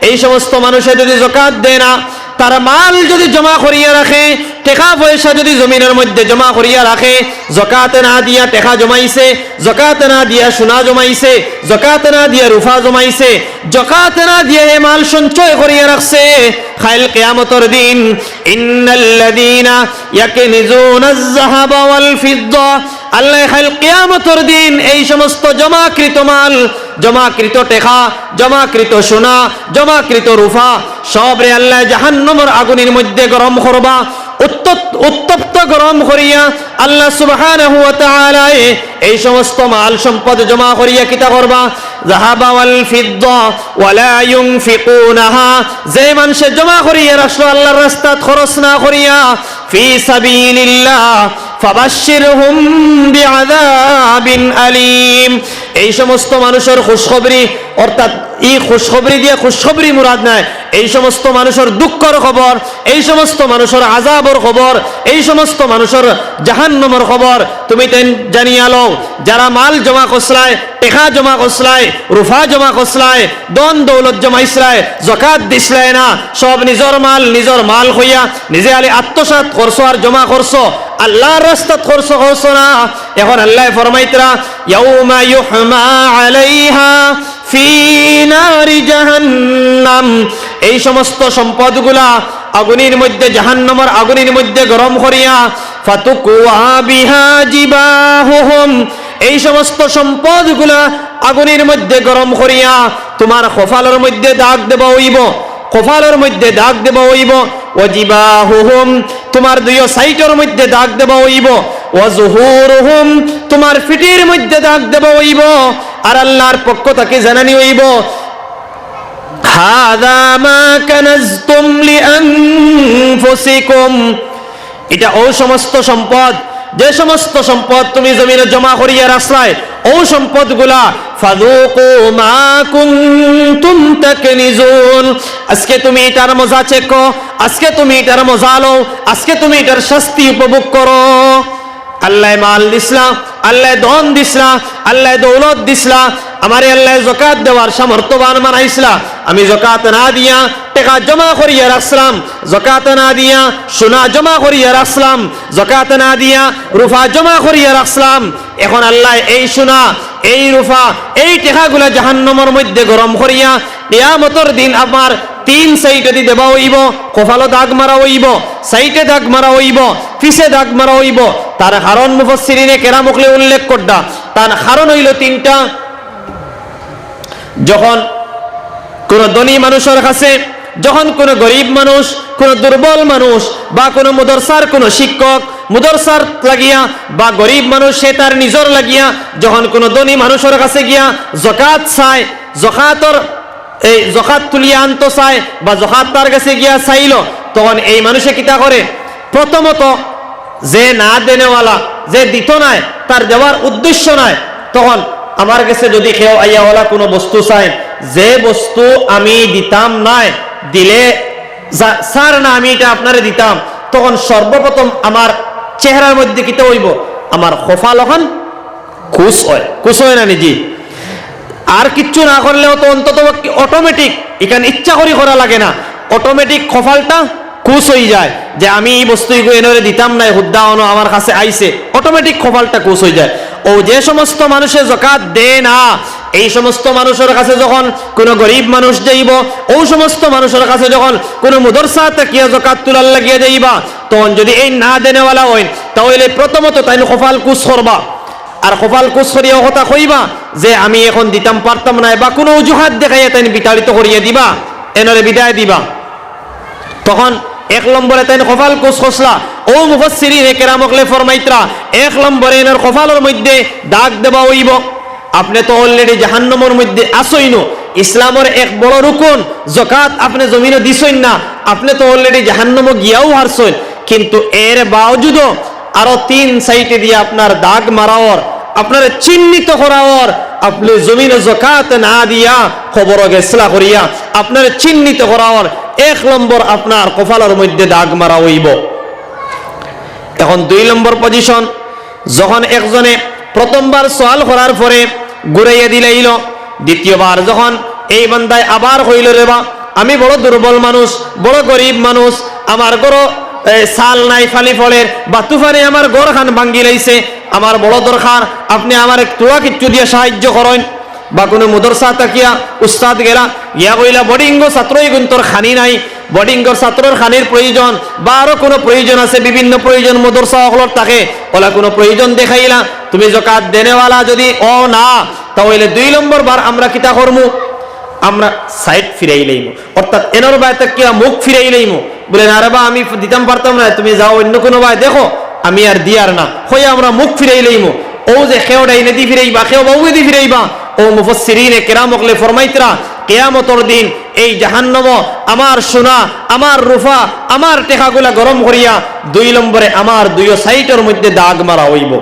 এই সমস্ত মানুষে যদি যাকাত দেয় না, তার মাল যদি জমা করিয়া রাখে, টাকা পয়সা যদি জমিনের মধ্যে জমা করিয়া রাখে, যাকাত না দিয়া টাকা জমাইছে, যাকাত না দিয়া সোনা জমাইছে, যাকাত না দিয়া রূপা জমাইছে, যাকাত না দিয়া এই মাল সঞ্চয় করিয়া রাখছে, কাল কিয়ামতের দিন ইন্নাল্লাযীনা ইয়াকনিজুনাজ যাহাবা ওয়াল ফিদ্দা, আল্লাহ কাল কিয়ামতের দিন এই সমস্ত জমাকৃত মাল, জমাকৃত টাকা, জমাকৃত সোনা, জমাকৃত রূপা সবরে আল্লাহ জাহান্নামের আগুনের মধ্যে গরম করবা। উত্তপ্ত গরম করিয়া আল্লাহ সুবহানাহু ওয়া তাআলা এই সমস্ত মাল সম্পদ জমা করিয়া কিতা করবা, যাহাবা ওয়াল ফিদ্দা ওয়া লা ইউনফিকুনাহা, যে মানুষে জমা করিয়া রাখলো আল্লাহর রাস্তায় খরচ না করিয়া, ফি সাবিলিল্লাহ ফাবাশশিরহুম বিআযাবিন আলীম, এই সমস্ত মানুষের খুশখবরি, অর্থাৎ এই খুশখবরি দিয়ে খুশখবরি মুরাদ নাই, এই সমস্ত মানুষের দুঃখের খবর, এই সমস্ত মানুষের আযাবের খবর, এই সমস্ত মানুষের জাহান্নামের খবর তুমি তেন জানিয়া লও। যারা মাল জমা করছলায়, টাকা জমা করছলায়, রূপা জমা করছলায়, দন দৌলত জমাইছলায়, যাকাত দিছলায় না, সব নিজের মাল হইয়া নিজে আলি আত্মসাৎ করছো আর জমা করছো, আল্লাহর রাস্তাত করছো না। এখন আল্লাহ ফরমাইতরা ইয়াউমা ইউহমা আলাইহা ফি নারি জাহান্নাম, এই সমস্ত সম্পদগুলা আগুনের মধ্যে, জাহান্নামের আগুনের মধ্যে গরম করিয়া, ফাতুকওয়া বিহা জিবাহুহুম, এই সমস্ত সম্পদগুলা আগুনের মধ্যে গরম করিয়া তোমার কপালের মধ্যে দাগ দেবা হইব, কপালের মধ্যে দাগ দেবা হইব, ওয়াজিবাহুহুম, তোমার দুই সাইটের মধ্যে দাগ দেবা হইব, ওয়াজুহুরুহুম, তোমার ফিটির মধ্যে দাগ দেবা হইব, আর আল্লাহর পক্ষ থেকে জানানি হইব, হাযা মা কানাজতুম লিআনফুসিকুম, এটা ও সমস্ত সম্পদ, যে সমস্ত সম্পদ তুমি জমিনে জমা করিয়া রাখছায়, ও সম্পদগুলা ফাযুকু মা কুনতুম তাকনিজুন, আজকে তুমি এটার মজা চেখো, আজকে তুমি এটার মজা লও, আজকে তুমি এটার শাস্তি উপভোগ করো। আল্লাহ মাল দিসলা, আল্লাহ ধন দিসলা, আল্লাহ দৌলত দিসলা, আমারে আল্লাহ যাকাত দেওয়ার সামর্থ্যবান বানাইছিলা, আমি যাকাত না দিয়া টাকা জমা করিয়া রাখলাম, যাকাত না দিয়া সোনা জমা করিয়া রাখলাম, যাকাত না দিয়া রূপা জমা করিয়া রাখলাম, এখন আল্লাহ এই সোনা, এই রূপা, এই টাকাগুলা জাহান্নামের মধ্যে গরম করিয়া কিয়ামতের দিন আমার তিন সাইডে দি দেবা হইব, কপালে দাগ মারা হইব, সাইডে দাগ মারা হইব, পিছে দাগ মারা হইব। তার কারণ মুফাসসিরিনে কেরাম উল্লেখ করডা, তার কারণ হইল তিনটা। যখন কোন ধনী মানুষের কাছে, যখন কোন গরিব মানুষ, কোন দুর্বল মানুষ, বা কোন মুদরসার কোন শিক্ষক মুদরসার লাগিয়া, বা গরিব মানুষ সে তার নিজর লাগিয়া, যখন কোন ধনী মানুষের কাছে গিয়া যাকাত চায়, যাকাতর এই জকাত তুলিয়া আনতো চায় বা জকাত তার কাছে গিয়া চাইল, তখন এই মানুষে কিতা করে? প্রথমত যে না দেনেওয়ালা, যে দিত নাই, তার দেওয়ার উদ্দেশ্য নাই, তখন আমার কাছে যদি কেউ আইয়াওয়ালা কোনো বস্তু চায়, যে বস্তু আমি দিতাম নাই, দিলে স্যার না আমি এটা আপনারে দিতাম, তখন সর্বপ্রথম আমার চেহারার মধ্যে কিতা হইব? আমার খোফা লখন খুশ হয় না নিজি। আর কিচ্ছু না করলেও তো অন্তত অটোমেটিক, এখানে ইচ্ছা করি করা লাগে না, অটোমেটিক খোফালটা খুশ হয়ে যায় যে আমি এই বস্তু এনে দিতাম নাই, হুদ্দা অনো আমার কাছে আইছে, অটোমেটিক খোফালটা খুশ হয়ে যায়। ও যে সমস্ত মানুষের যাকাত দেয় না, এই সমস্ত মানুষের কাছে যখন কোনো গরিব মানুষ যাইব, ও সমস্ত মানুষের কাছে যখন কোনো মুদরসা তাকিয়া যাকাত তুলার লাগিয়ে যাইবা, তখন যদি এই না দেনেওয়ালা হয়, তাহলে প্রথমত তাই খোফাল খুশ করবা। আর কপাল কুচ করিয়া কথা কইবা যে আমি এখন দিতাম পারতাম না, বা কোনো অজুহাত দেখাইয়া তাই বিতাড়িত করিয়া দিবা, এনরে বিদায় দিবা। তখন এক নম্বরে তাই কপাল কুচ খসলা। ও মুফাসসিরিন কেরামকলে ফরমাইত্রা, এক নম্বরে এনার কপালের মধ্যে দাগ দেবা হইব। আপনি তো অলরেডি জাহান্নামের মধ্যে আসইন, ইসলামের এক বড় রুকন যাকাত আপনি জমিনে দিছইন না, আপনি তো অলরেডি জাহান্নামে গিয়াও হারছইন, কিন্তু এর বাওজুদও আরো 3 সাইটে দিয়ে আপনার দাগ মারাওয়ার, আপনার চিহ্নিত করাওয়ার, আপনি জমিনে যাকাত না দিয়া খবর গেছলা করিয়া আপনার চিহ্নিত করাওয়ার, 1 নম্বর আপনার কপালের মধ্যে দাগ মারা হইব। এখন 2 নম্বর পজিশন, যখন একজনে প্রথমবার সওয়াল করার পরে ঘুরাইয়া দিলাইল, দ্বিতীয়বার যখন এই বান্দায় আবার হইল রে বা আমি বড় দুর্বল মানুষ, বড় গরিব মানুষ, আমার ঘর সাল নাই ফালি ফলের বা তুফানে আমার ঘর খান ভাঙ্গি লাইছে, আমার বড় দরকার আপনি আমার একটু কিচ্ছু দিয়ে সাহায্য করেন। বা কোনো মুদরসা তাকিয়া উস্তাদ গেলা গিয়া কইলা বোর্ডিংগ ছাত্রই গুন্তর খানি নাই, বোর্ডিংগর ছাত্রর খানির প্রয়োজন বা আরো কোনো প্রয়োজন আছে, বিভিন্ন প্রয়োজন মুদরসা হলর থাকে, ওলা কোনো প্রয়োজন দেখাইলা, তুমি যাকাত দেনেওয়ালা যদি ও না, তাহলে 2 নম্বর বার আমরা কিতা করমু? আমরা সাইড ফিরাই লইব, অর্থাৎ এনর বাই তাকিয়া মুখ ফিরাই লইব, বলে না রে বা আমি দিতাম পারতাম না, তুমি যাও অন্য কোনো ভাই দেখো, আমি আর দিয়ার না হয়ে আমরা মুখ ফিরাই লইব। ও যে খেওডাই নদী ফিরাইবা, খেও বাউ নদী ফিরাইবা, ও মুফাসসিরিনে কেরামকলে ফরমাইতরা কিয়ামতের দিন এই জাহান্নাম আমার সোনা, আমার রূপা, আমার টেকাগুলা গরম করিয়া 2 নম্বরে আমার 2 সাইটের মধ্যে দাগ মারা হইব।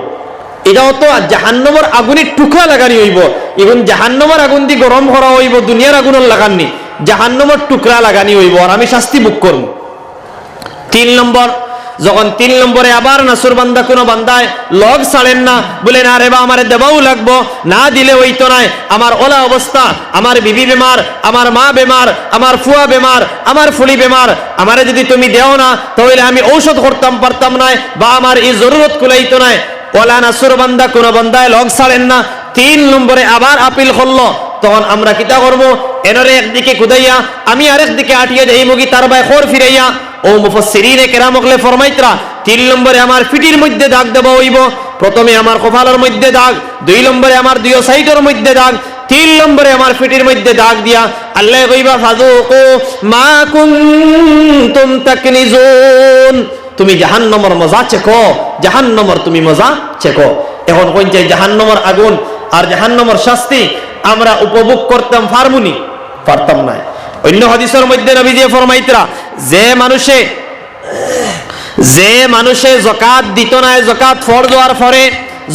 এটাও তো জাহান্নামের আগুনের টুকরা লাগানি হইব, এখন জাহান্নামের আগুন দিয়ে গরম করা হইব, দুনিয়ার আগুনের লাগাননি, জাহান্নামের টুকরা লাগানি হইব, আর আমি শাস্তি ভোগ করব। 3 নম্বর, যখন 3 নম্বরে আবার নাসুর বান্দা কোনো বান্দায় লগ ছাড়েন না, বলে না রে বা আমারে দেবাও লাগবো, না দিলে হইতো নাই, আমার ওলা অবস্থা, আমার বিবি বেমার, আমার মা বেমার, আমার ফুয়া বেমার, আমার ফুলি বেমার, আমারে যদি তুমি দেও না তাহলে আমি ঔষধ করতাম পারতাম না, বা আমার এই জরুরত কুলাইতো নাই, ওলা নাসুর বান্দা কোনো বান্দায় লগ ছাড়েন না। 3 নম্বরে আবার আপিল করলো, তখন আমরা কিতা করবো? এনরে একদিকে কুদাইয়া আমি আরেক দিকে আটিয়ে দেই মুগি তার ভাই খোর ফিরাইয়া। ও মুফাসসিরিনে কেরামকলে ফরমাইতরা 3 নম্বরে আমার পিঠির মধ্যে দাগ দেওয়া হইব। প্রথমে আমার কপালের মধ্যে দাগ, 2 নম্বরে আমার 2 সাইডের মধ্যে দাগ, 3 নম্বরে আমার পিঠির মধ্যে দাগ দিয়া আল্লাহ কইবা ফাযুকু মা কুনতুম তাকনিজুন, তুমি জাহান্নামের মজা চেখো, জাহান্নামের তুমি মজা চেখো। এখন কোন যে জাহান্নামের আগুন আর জাহান্নামের শাস্তি আমরা উপভোগ করতাম পারমুনি? পারতাম না। অন্য হাদিসের মধ্যে নবীজি ফরমাইতরা যে মানুষে যাকাত দিত না, যাকাত ফরজ হওয়ার পরে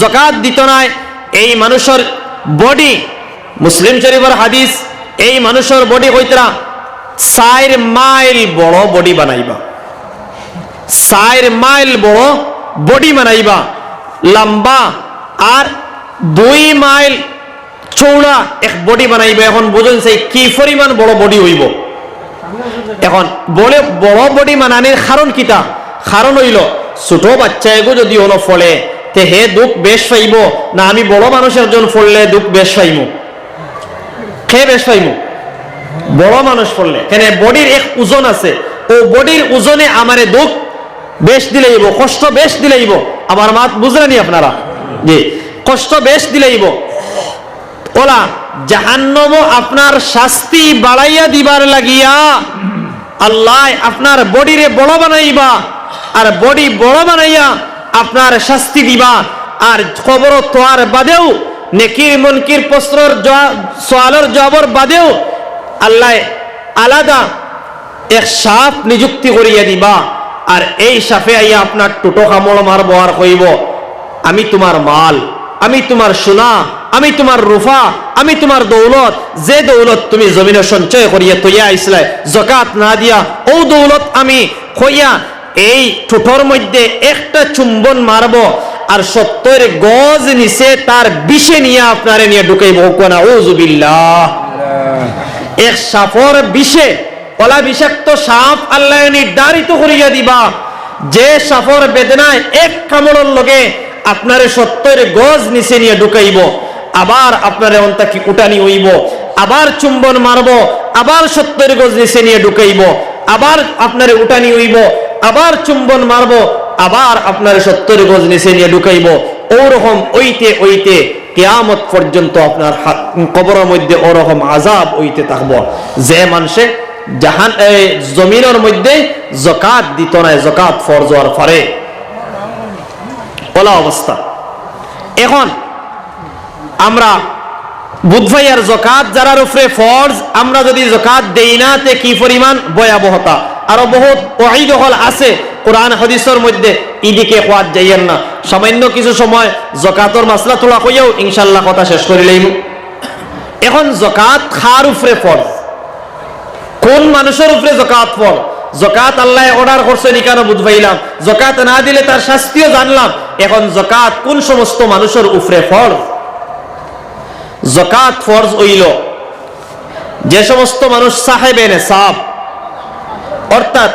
যাকাত দিত না, এই মানুষের বডি, মুসলিম শরীফের হাদিস, এই মানুষের বডি কইতরা 4 মাইল বড় বডি বানাইবা, 4 মাইল বড় বডি বানাইবা, লম্বা আর 2 মাইল চৌড়া এক বডি বানাইবে। এখন বুঝুন সেই কি পরিমাণ বড় বডি হইব। এখন বলে বড় বডি বানানির কারণ কিতা? কারণ হইল ছোট বাচ্চা এগো যদি হলো ফলে তে হে দুঃখ বেশ পাইব না আমি বড় মানুষের জন ফললে দুঃখ বেশ পাইব? হে বেশ পাইব বড় মানুষ ফললে। কেন? বডির এক ওজন আছে, ও বডির ওজনে আমারে দুঃখ বেশ দিলেইব, কষ্ট বেশ দিলেইব। আমার মাত বুঝলেনি আপনারা? জি, কষ্ট বেশ দিলেইব। ওলা জাহান্নাম আপনার শাস্তি বাড়াইয়া দিবার লাগিয়া আল্লাহ আপনার বডিরে বড় বানাইবা, আর বডি বড় বানাইয়া আপনার শাস্তি দিবা। আর খবর তোয়ার বাদেও নেকির মুনকির প্রশ্নের সওয়ালের জবাবের বাদেও আল্লাহ আলাদা এক সাপ নিযুক্তি করিয়া দিবা, আর এই সাপে আইয়া আপনার টুটো কামড় মারবো আর কইব আমি তোমার মাল, আমি তোমার সোনা, আমি তোমার রুফা, আমি তোমার দৌলত, যে দৌলত তুমি জমিনে সঞ্চয় করিয়া তৈয়া আইসলাই যাকাত না দিয়া, ও দৌলত আমি কইয়া এই ঠোঁটর মধ্যে একটা চুম্বন মারবো আর 70 গজ নিচে তার বিষে নিয়ে আপনারে নিয়ে ঢুকাইব। নাউযুবিল্লাহ। এক সাপর বিষে, ওলা বিষাক্ত সাপ আল্লাহ নির্ধারিত করিয়া দিবা, যে সাপর বেদনায় এক কামড়ের লগে আপনারে 70 গজ নিচে নিয়ে ঢুকাইব, আবার আপনারে অন্তাকি উটানি হইব, আবার চুম্বন মারবো, আবার 70 গজ নিচে নিয়ে ঢুকাইব, আবার আপনারে উটানি হইব, আবার চুম্বন মারবো, আবার আপনারে 70 গজ নিচে নিয়ে ঢুকাইব। ওরকম ওইতে ওইতে কিয়ামত পর্যন্ত আপনার কবরের মধ্যে ওরকম আযাব হইতে থাকবো। যে মানুষে জাহান জমিনের মধ্যে যাকাত দিত না, যাকাত ফরজ হওয়ার পরে ওলা অবস্থা। এখন আমরা বুধভাইয়ার যাকাত যারার উপরে ফরজ, আমরা যদি যাকাত দেই না তে কি পরিমাণ ভয়াবহতা। আরো বহুত ওয়াইদ হল আছে কোরআন হাদিসের মধ্যে, ইদিকে কোয়াত যাইয়েন না। সামান্য কিছু সময় যাকাতের মাসলা তোলা কইও ইনশাআল্লাহ কথা শেষ করে লইব। এখন যাকাত খার উপরে ফরজ, কোন মানুষের উপরে যাকাত ফরজ? যাকাত আল্লাহ অর্ডার করছে নি কেন বুঝবাইলাম, যাকাত না দিলে তার শাস্তিও জানলাম। এখন যাকাত কোন সমস্ত মানুষের উপরে ফরজ? যাকাত ফরজ হইল যে সমস্ত মানুষ সাহেবে নেসাব, অর্থাৎ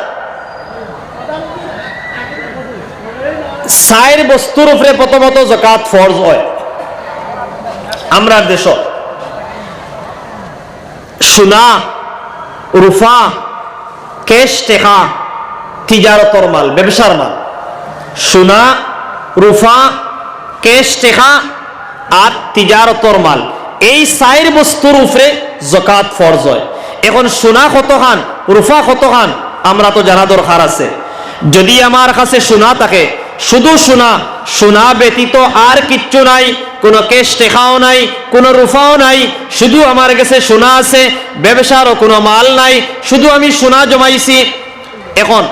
4 বস্তুর উপরে প্রথমত যাকাত ফরজ হয়। আমরা দেশ সোনা, রুফা, ক্যাশ টাকা, তিজারতর মাল, ব্যবসার মাল। সোনা, রুফা, ক্যাশ টাকা আর তিজারতর মাল, এই 4 বস্তুর উপরে যাকাত ফরজ হয়। এখন সোনা কতখান, রুফা কতখান আমরা তো জানা দরকার আছে। যদি আমার কাছে সোনা থাকে, শুধু সোনা, সোনা ব্যতীত আর কিচ্ছু নাই, কোনো ক্যাশ টাকাও নাই, কোনো রুফাও নাই, শুধু আমার কাছে সোনা আছে, ব্যবসারও কোনো মাল নাই, শুধু আমি সোনা জমাইছি। এখন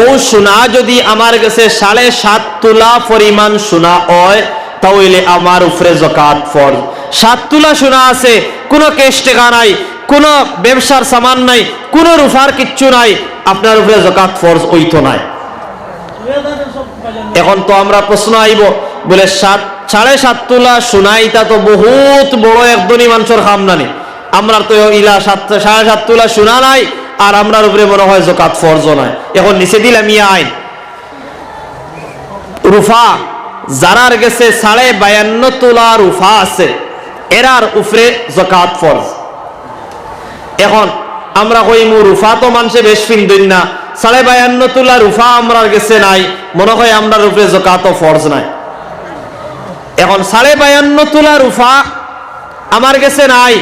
ও সোনা যদি আমার কাছে 7.5 তোলা পরিমাণ সোনা হয়, তাহলে আমার উপরে যাকাত ফরজ। 7 তোলা সোনা আছে, কোনো ক্যাশ টাকা নাই, কোনো ব্যবসার সামান নাই, কোনো রুফার কিচ্ছু নাই, আপনার উপরে যাকাত ফরজ হইতো নাই। এখন তো আমরা প্রশ্ন আইব, বলে 7.5 তোলা সোনা, এটা তো বহুত বড় একদনই মানুষের খাম নানি, আমরা তো ইলা 7.5 তোলা সোনা নাই, আর আমরার উপরে মনে হয় যাকাত ফরজ নাই। এখন নিচে দিলাম ইয়া আইন, রুফা যারার গেছে 52.5 তোলা রুফা আছে, এরার উপরে যাকাত ফরজ। এখন আমরা কইমু রুফা তো মানুষে বেশ ফিনদিন না, 52.5 তোলা রুফা আমরার গেছে নাই, মনে হয় আমরার উপরে যাকাত ফরজ নাই। এখন 52.5 তোলা রুফা আমার কাছে নাই,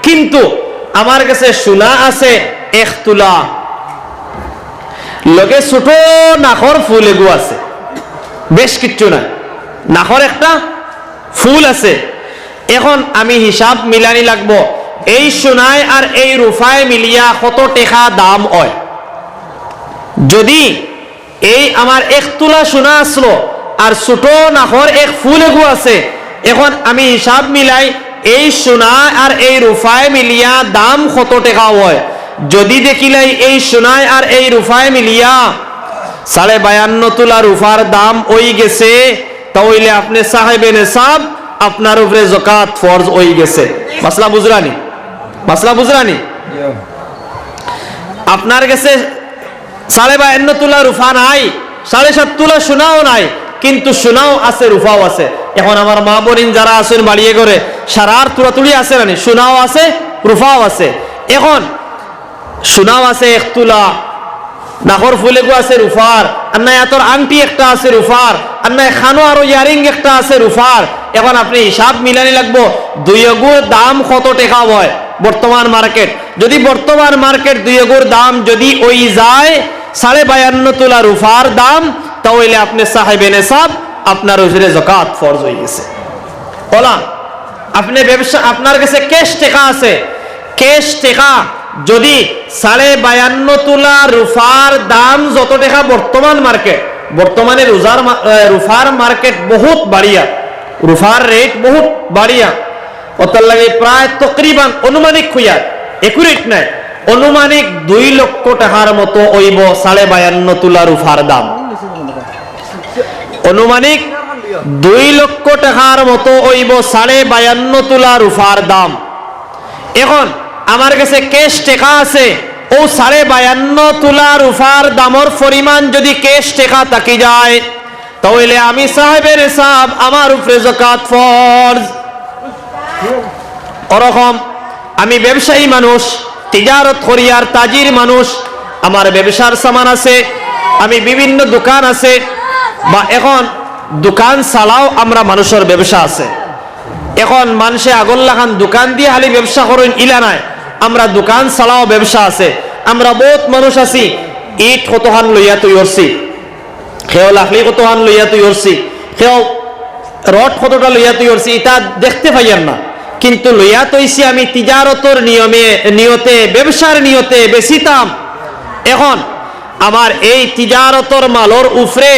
কিন্তু আমার কাছে সোনা আছে 1 তোলা, লগে ছোট নাখর ফুল এগু আছে, বেশ কিচ্ছু নাই, নাখর একটা ফুল আছে। এখন আমি হিসাব মিলানি লাগবো, এই সোনায় আর এই রুফায় মিলিয়া কত টাকা দাম হয়। যদি এই আমার 1 তোলা সোনা আসলো আর ছোট নাখর এক ফুল এগু আছে, এখন আমি হিসাব মিলাই এই সোনা আর এই রুফায় মিলিয়া দাম কত টাকা হয়। যদি দেখিলাই এই সোনায় আর এই রুফায় মিলিয়া 52.5 তোলা রুফার দাম হয়ে গেছে, তাহলে আপনি সাহেবে নেসাব, আপনার উপরে যাকাত ফরজ হয়ে গেছে। মাসলা বুঝরানি, মাসলা বুঝরানি। আপনার কাছে 52.5 তোলা রুফা নাই, 7.5 তোলা সোনাও নাই, কিন্তু সোনাও আছে, রুফাও আছে। এখন আমার মা বোন যারা আছেন বাড়িয়ে করে, সারার তুলাতুলি আছে নানি, সোনাও আছে, রুফাও আছে। এখন সোনাও আছে 1 তোলা, নাকর ফুলেগু আছে রুফার, আর না এতর আংটি একটা আছে রুফার, আর না খানো আরো ইয়ারিং একটা আছে রুফার। এখন আপনি হিসাব মিলানি লাগবো, 2 এগুর দাম কত টাকা হয় বর্তমান মার্কেট। যদি বর্তমান মার্কেট 2 এগুর দাম যদি ওই যায় 52.5 তোলা রুফার দাম, তাহলে আপনি সাহেবে নেসাব, আপনার উপরে যাকাত ফরজ হয়ে গেছে। ওলা আপনি ব্যবসা, আপনার কাছে ক্যাশ টাকা আছে, ক্যাশ টাকা যদি 52.5 তোলা রূপার দাম যত টাকা বর্তমানে রূপার মার্কেট বহুত বাড়িয়া, রূপার রেট বহুত বাড়িয়া, ওটার লাগে প্রায় তকরিবান অনুমানিক হইয়া একুরেট নাই, অনুমানিক 2 লক্ষ টাকার মতো হইব 52.5 তোলা রূপার দাম। অনুমানিক 2 লক্ষ টাকার মতো হইব 52.5 তোলা রূপার দাম। এখন আমার কাছে ক্যাশ টাকা আছে, ও 52.5 তোলা রূপার দামের পরিমাণ যদি ক্যাশ টাকা থাকি যায়, তাহলে আমি সাহেবের হিসাব আমার উপরে যাকাত ফরজ। ওরকম আমি ব্যবসায়ী মানুষ, তিজারত করিয়ার তাজির মানুষ, আমার ব্যবসার সামান আছে, আমি বিভিন্ন দোকান আছে, বা এখন দোকান চালাও আমরা মানুষের ব্যবসা আছে। এখন মানুষে আগল্লা খান দোকান দিয়ে খালি ব্যবসা করেন ইলা নাই, আমরা দোকান চালাও ব্যবসা আছে। আমরা বহুত মানুষ আছি, ইট কতখান লইয়া তুই করছি, সেও লাখলি কতখান লইয়া তুই করছি, সেও রড কতটা লইয়া তুই করছি, এটা দেখতে পাইয়ার না, কিন্তু লইয়া তৈছি আমি তিজারতর নিয়তে ব্যবসার নিয়তে বেচিতাম। এখন আমার এই তিজারতর মালর উপরে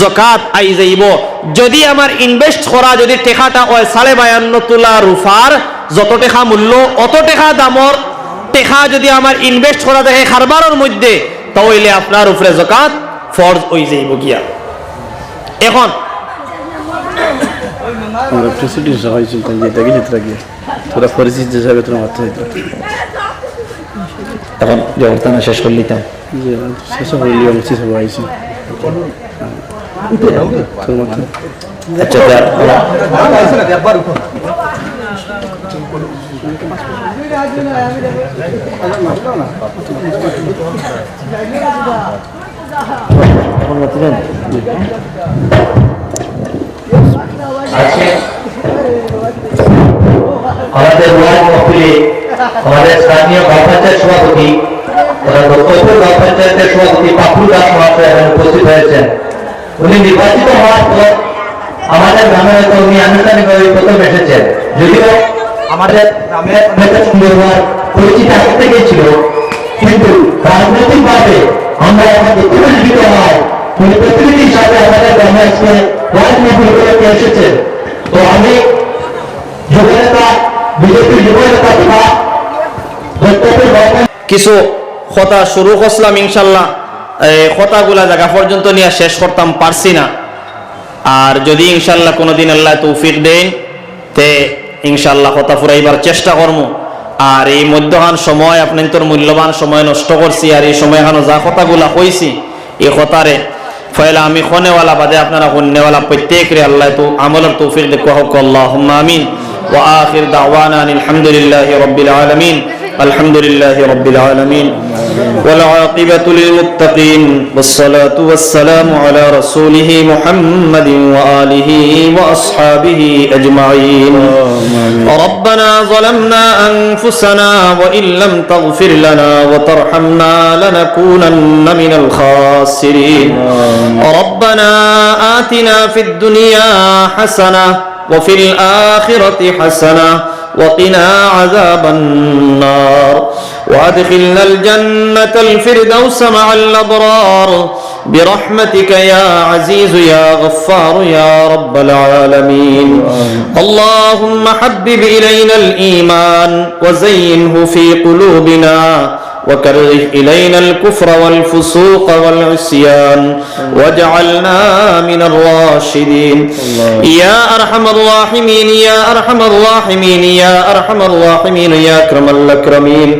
যাকাত আই যাইব। যদি আমার ইনভেস্ট করা যদি টাকাটা হয় 52.5 তোলা রূপার যত টাকা মূল্য, অত টাকা দামর টাকা যদি আমার ইনভেস্ট করা থাকে খারবারের মধ্যে, তাহলে আপনার উপরে যাকাত ফরজ হয়ে যাইব গিয়া। এখন আমরা প্রেসিডেন্ট হয়েছিল তাই যেটা গিয়ে গিয়ে তোরা পরিচিত হিসাবে তোরা মাত্র এখন জবরদানা শেষ করে নিতাম, যে শেষ হইলি অংশী সব আইসি তোর মাত্র। আচ্ছা আজকে আমাদের ওয়ার্ড মহফিলে আমাদের স্থানীয় গ্রাম পঞ্চায়েত সভাপতি গ্রাম পঞ্চায়েতের সভাপতি পাপু দাস মহাশয় এখানে উপস্থিত হয়েছেন। উনি নির্বাচিত হওয়ার পর আমাদের গ্রামে হয়তো উনি আনুষ্ঠানিকভাবে প্রথম এসেছেন, যদিও আমাদের গ্রামের অনেকটা সুন্দর হওয়ার পরিচিতি আগে থেকেই ছিল, কিন্তু রাজনৈতিকভাবে আমরা এখন প্রতিনিধিত্ব হয় উনি প্রতিনিধি হিসাবে আমাদের গ্রামে আজকে ওয়ার্ড মহফিলে এসেছেন। তো আমি যুবনেতা বিজেপির যুবনেতা কিছু কথা শুরু করলাম, ইনশাল্লাহ কথাগুলা জায়গা পর্যন্ত নিয়ে শেষ করতাম পারছি না। আর যদি ইনশাল্লাহ কোনোদিন আল্লাহ তৌফিক দেন তে ইনশাল্লাহ কথা ফুরাইবার চেষ্টা করবো। আর এই মধ্যখান সময় আপনার তোর মূল্যবান সময় নষ্ট করছি, আর এই সময় এখানে যা কথাগুলা কইছি এই কথারে ফয়লা আমি খনেওয়ালা বাদে আপনারা খন্নেওয়ালা প্রত্যেক রে আল্লাহ তো আমলের তৌফিক দেখো হোক, আল্লাহুম্মা আমিন। ওয়া আখির দাওয়ানা আলহামদুলিল্লাহি রাব্বিল আলামিন। الحمد لله رب العالمين والعاقبة للمتقين والصلاة والسلام على رسوله محمد وآله وأصحابه أجمعين. ربنا ظلمنا أنفسنا وإن لم تغفر لنا وترحمنا لنكونن من الخاسرين. ربنا آتنا في الدنيا حسنة وفي الآخرة حسنة وقنا عذاب النار وادخلنا الجنة الفردوس مع الأبرار برحمتك يا عزيز يا غفار يا رب العالمين. اللهم حبب إلينا الإيمان وزينه في قلوبنا وكره إلينا الكفر والفسوق والعصيان واجعلنا من الراشدين. يا أرحم الراحمين يا أرحم الراحمين يا أرحم الراحمين يا أكرم الأكرمين.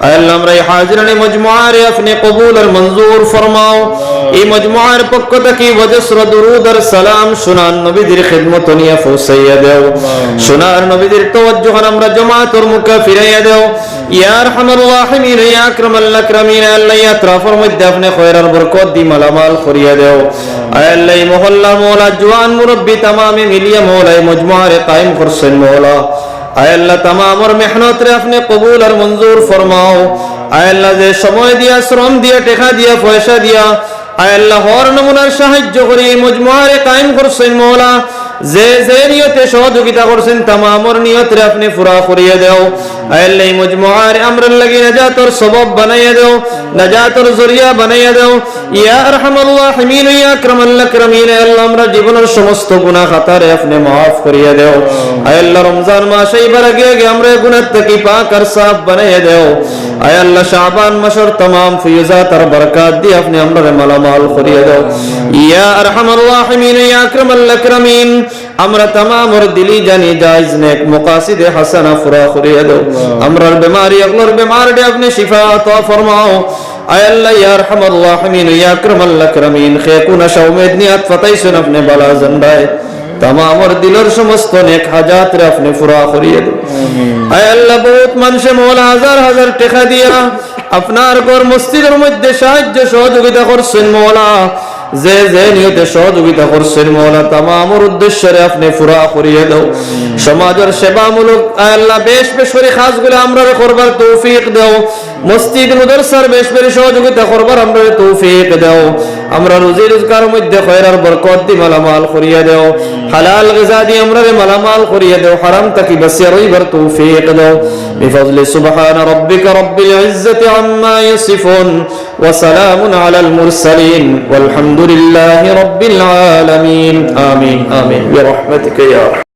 আল্লাহ আমরা এই হাজিরানে মজমুআরে আপনি কবুল আর মঞ্জুর ফরমাও। এই মজমুআর পক্ষ থেকে ওয়াজসর দুরুদ আর সালাম সুনান নবীদের খিদমত নিয়ে পৌঁছাইয়া দাও। সুনার নবীদের তাওজ্জুহ আমরা জামাতের মুখে ফিরাইয়া দাও। ইয়া আরহামার রাহিমিন ইয়া আকরামাল আকরামিন। আল্লাহ ইয়া তরফের মধ্যে আপনি খয়র আর বরকত দি মালামাল করিয়া দাও। আল্লাহ মহল্লা মওলা জওয়ান মুরব্বি तमाम মিলিয়া মওলা মজমুআরে কায়েম করছেন মওলা। আয় আল্লাহ তামামর মেহনত রে আপনি কবুল আর মঞ্জুর ফরমাও। আয় আল্লাহ যে সময় দিয়া শ্রম দিয়া টাকা দিয়া পয়সা দিয়া আয় আল্লাহ হর নমুনার সাহায্য করে মজমুআরে কায়েম করছেন মওলা। যে যে নিয়তে সহযোগিতা করছেন তামামর নিয়ত রে আপনি পুরা করিয়ে দাও। আয় আল্লাহ এই মজমুআর আমরার লাগি নাজাতর সবাব বানাইয়া দাও, নাজাতর জরিয়া বানাইয়া দাও ইয়া আরহামার রাহিমিন ইয়া আকরামাল আকরামিন। আয় আল্লাহ আমরা জীবনের সমস্ত গুনাহ খাতারে আপনি মাফ করিয়া দাও। আয় আল্লাহ রমজান মাস এইবার আগে আগে আমরা গুনাহ থেকে পাক আর সাফ বানাইয়া দাও। আয় আল্লাহ শাবান মাসের तमाम ফিজাত আর বরকত দিয়ে আপনি আমরারে মালামাল করিয়া দাও ইয়া আরহামার রাহিমিন ইয়া আকরামাল আকরামিন। আমরা तमाम और दिली जानी जायज नेक मकासिद हसना पूरा करिया दो। আমরার बीमारी अगलर बीमार दे अपने शिफा अता फरमाओ। आय अल्लाह या अरहमर राहिमीन या अकरमल अकरमीन। खेकुना शौमेद नियत फतैसन अपने बला जंदाए तमाम और दिलर समस्त नेक हाजात रे अपने पूरा करिया दो। आय अल्लाह बहुत মানুষে মওলা হাজার হাজার টাকা দিয়া আপনার ঘর মসজিদের মধ্যে সাহায্য সহযোগিতা করছেন মওলা। যে যে নিয়তে সহযোগিতা করছেন মওলা तमामর উদ্দেশ্যে আপনি পুরা করিয়ে দাও। সমাজের সেবামূলক আয় আল্লাহ বেশ বেশ করে কাজগুলো আমরা করবার তৌফিক দাও। মসজিদ মাদ্রাসার বেশ বেশ সহযোগিতা করবার আমরা তৌফিক দাও। আমরা রুজি রোজগারের মধ্যে খয়র আর বরকত দি মালামাল করিয়ে দাও। হালাল গিজা দি আমরা মালামাল করিয়ে দাও। হারাম থেকে বাঁচিয়ে রইবার তৌফিক দাও। বিফজলি সুবহান রাব্বিকা রাব্বিল ইজ্জাতি আম্মা ইয়াসিফুন ওয়া সালামুন আলাল মুরসালিন ওয়াল হামদুলিল্লাহি রাব্বিল আলামিন। আমিন আমিন বিরহমাতিকা ইয়া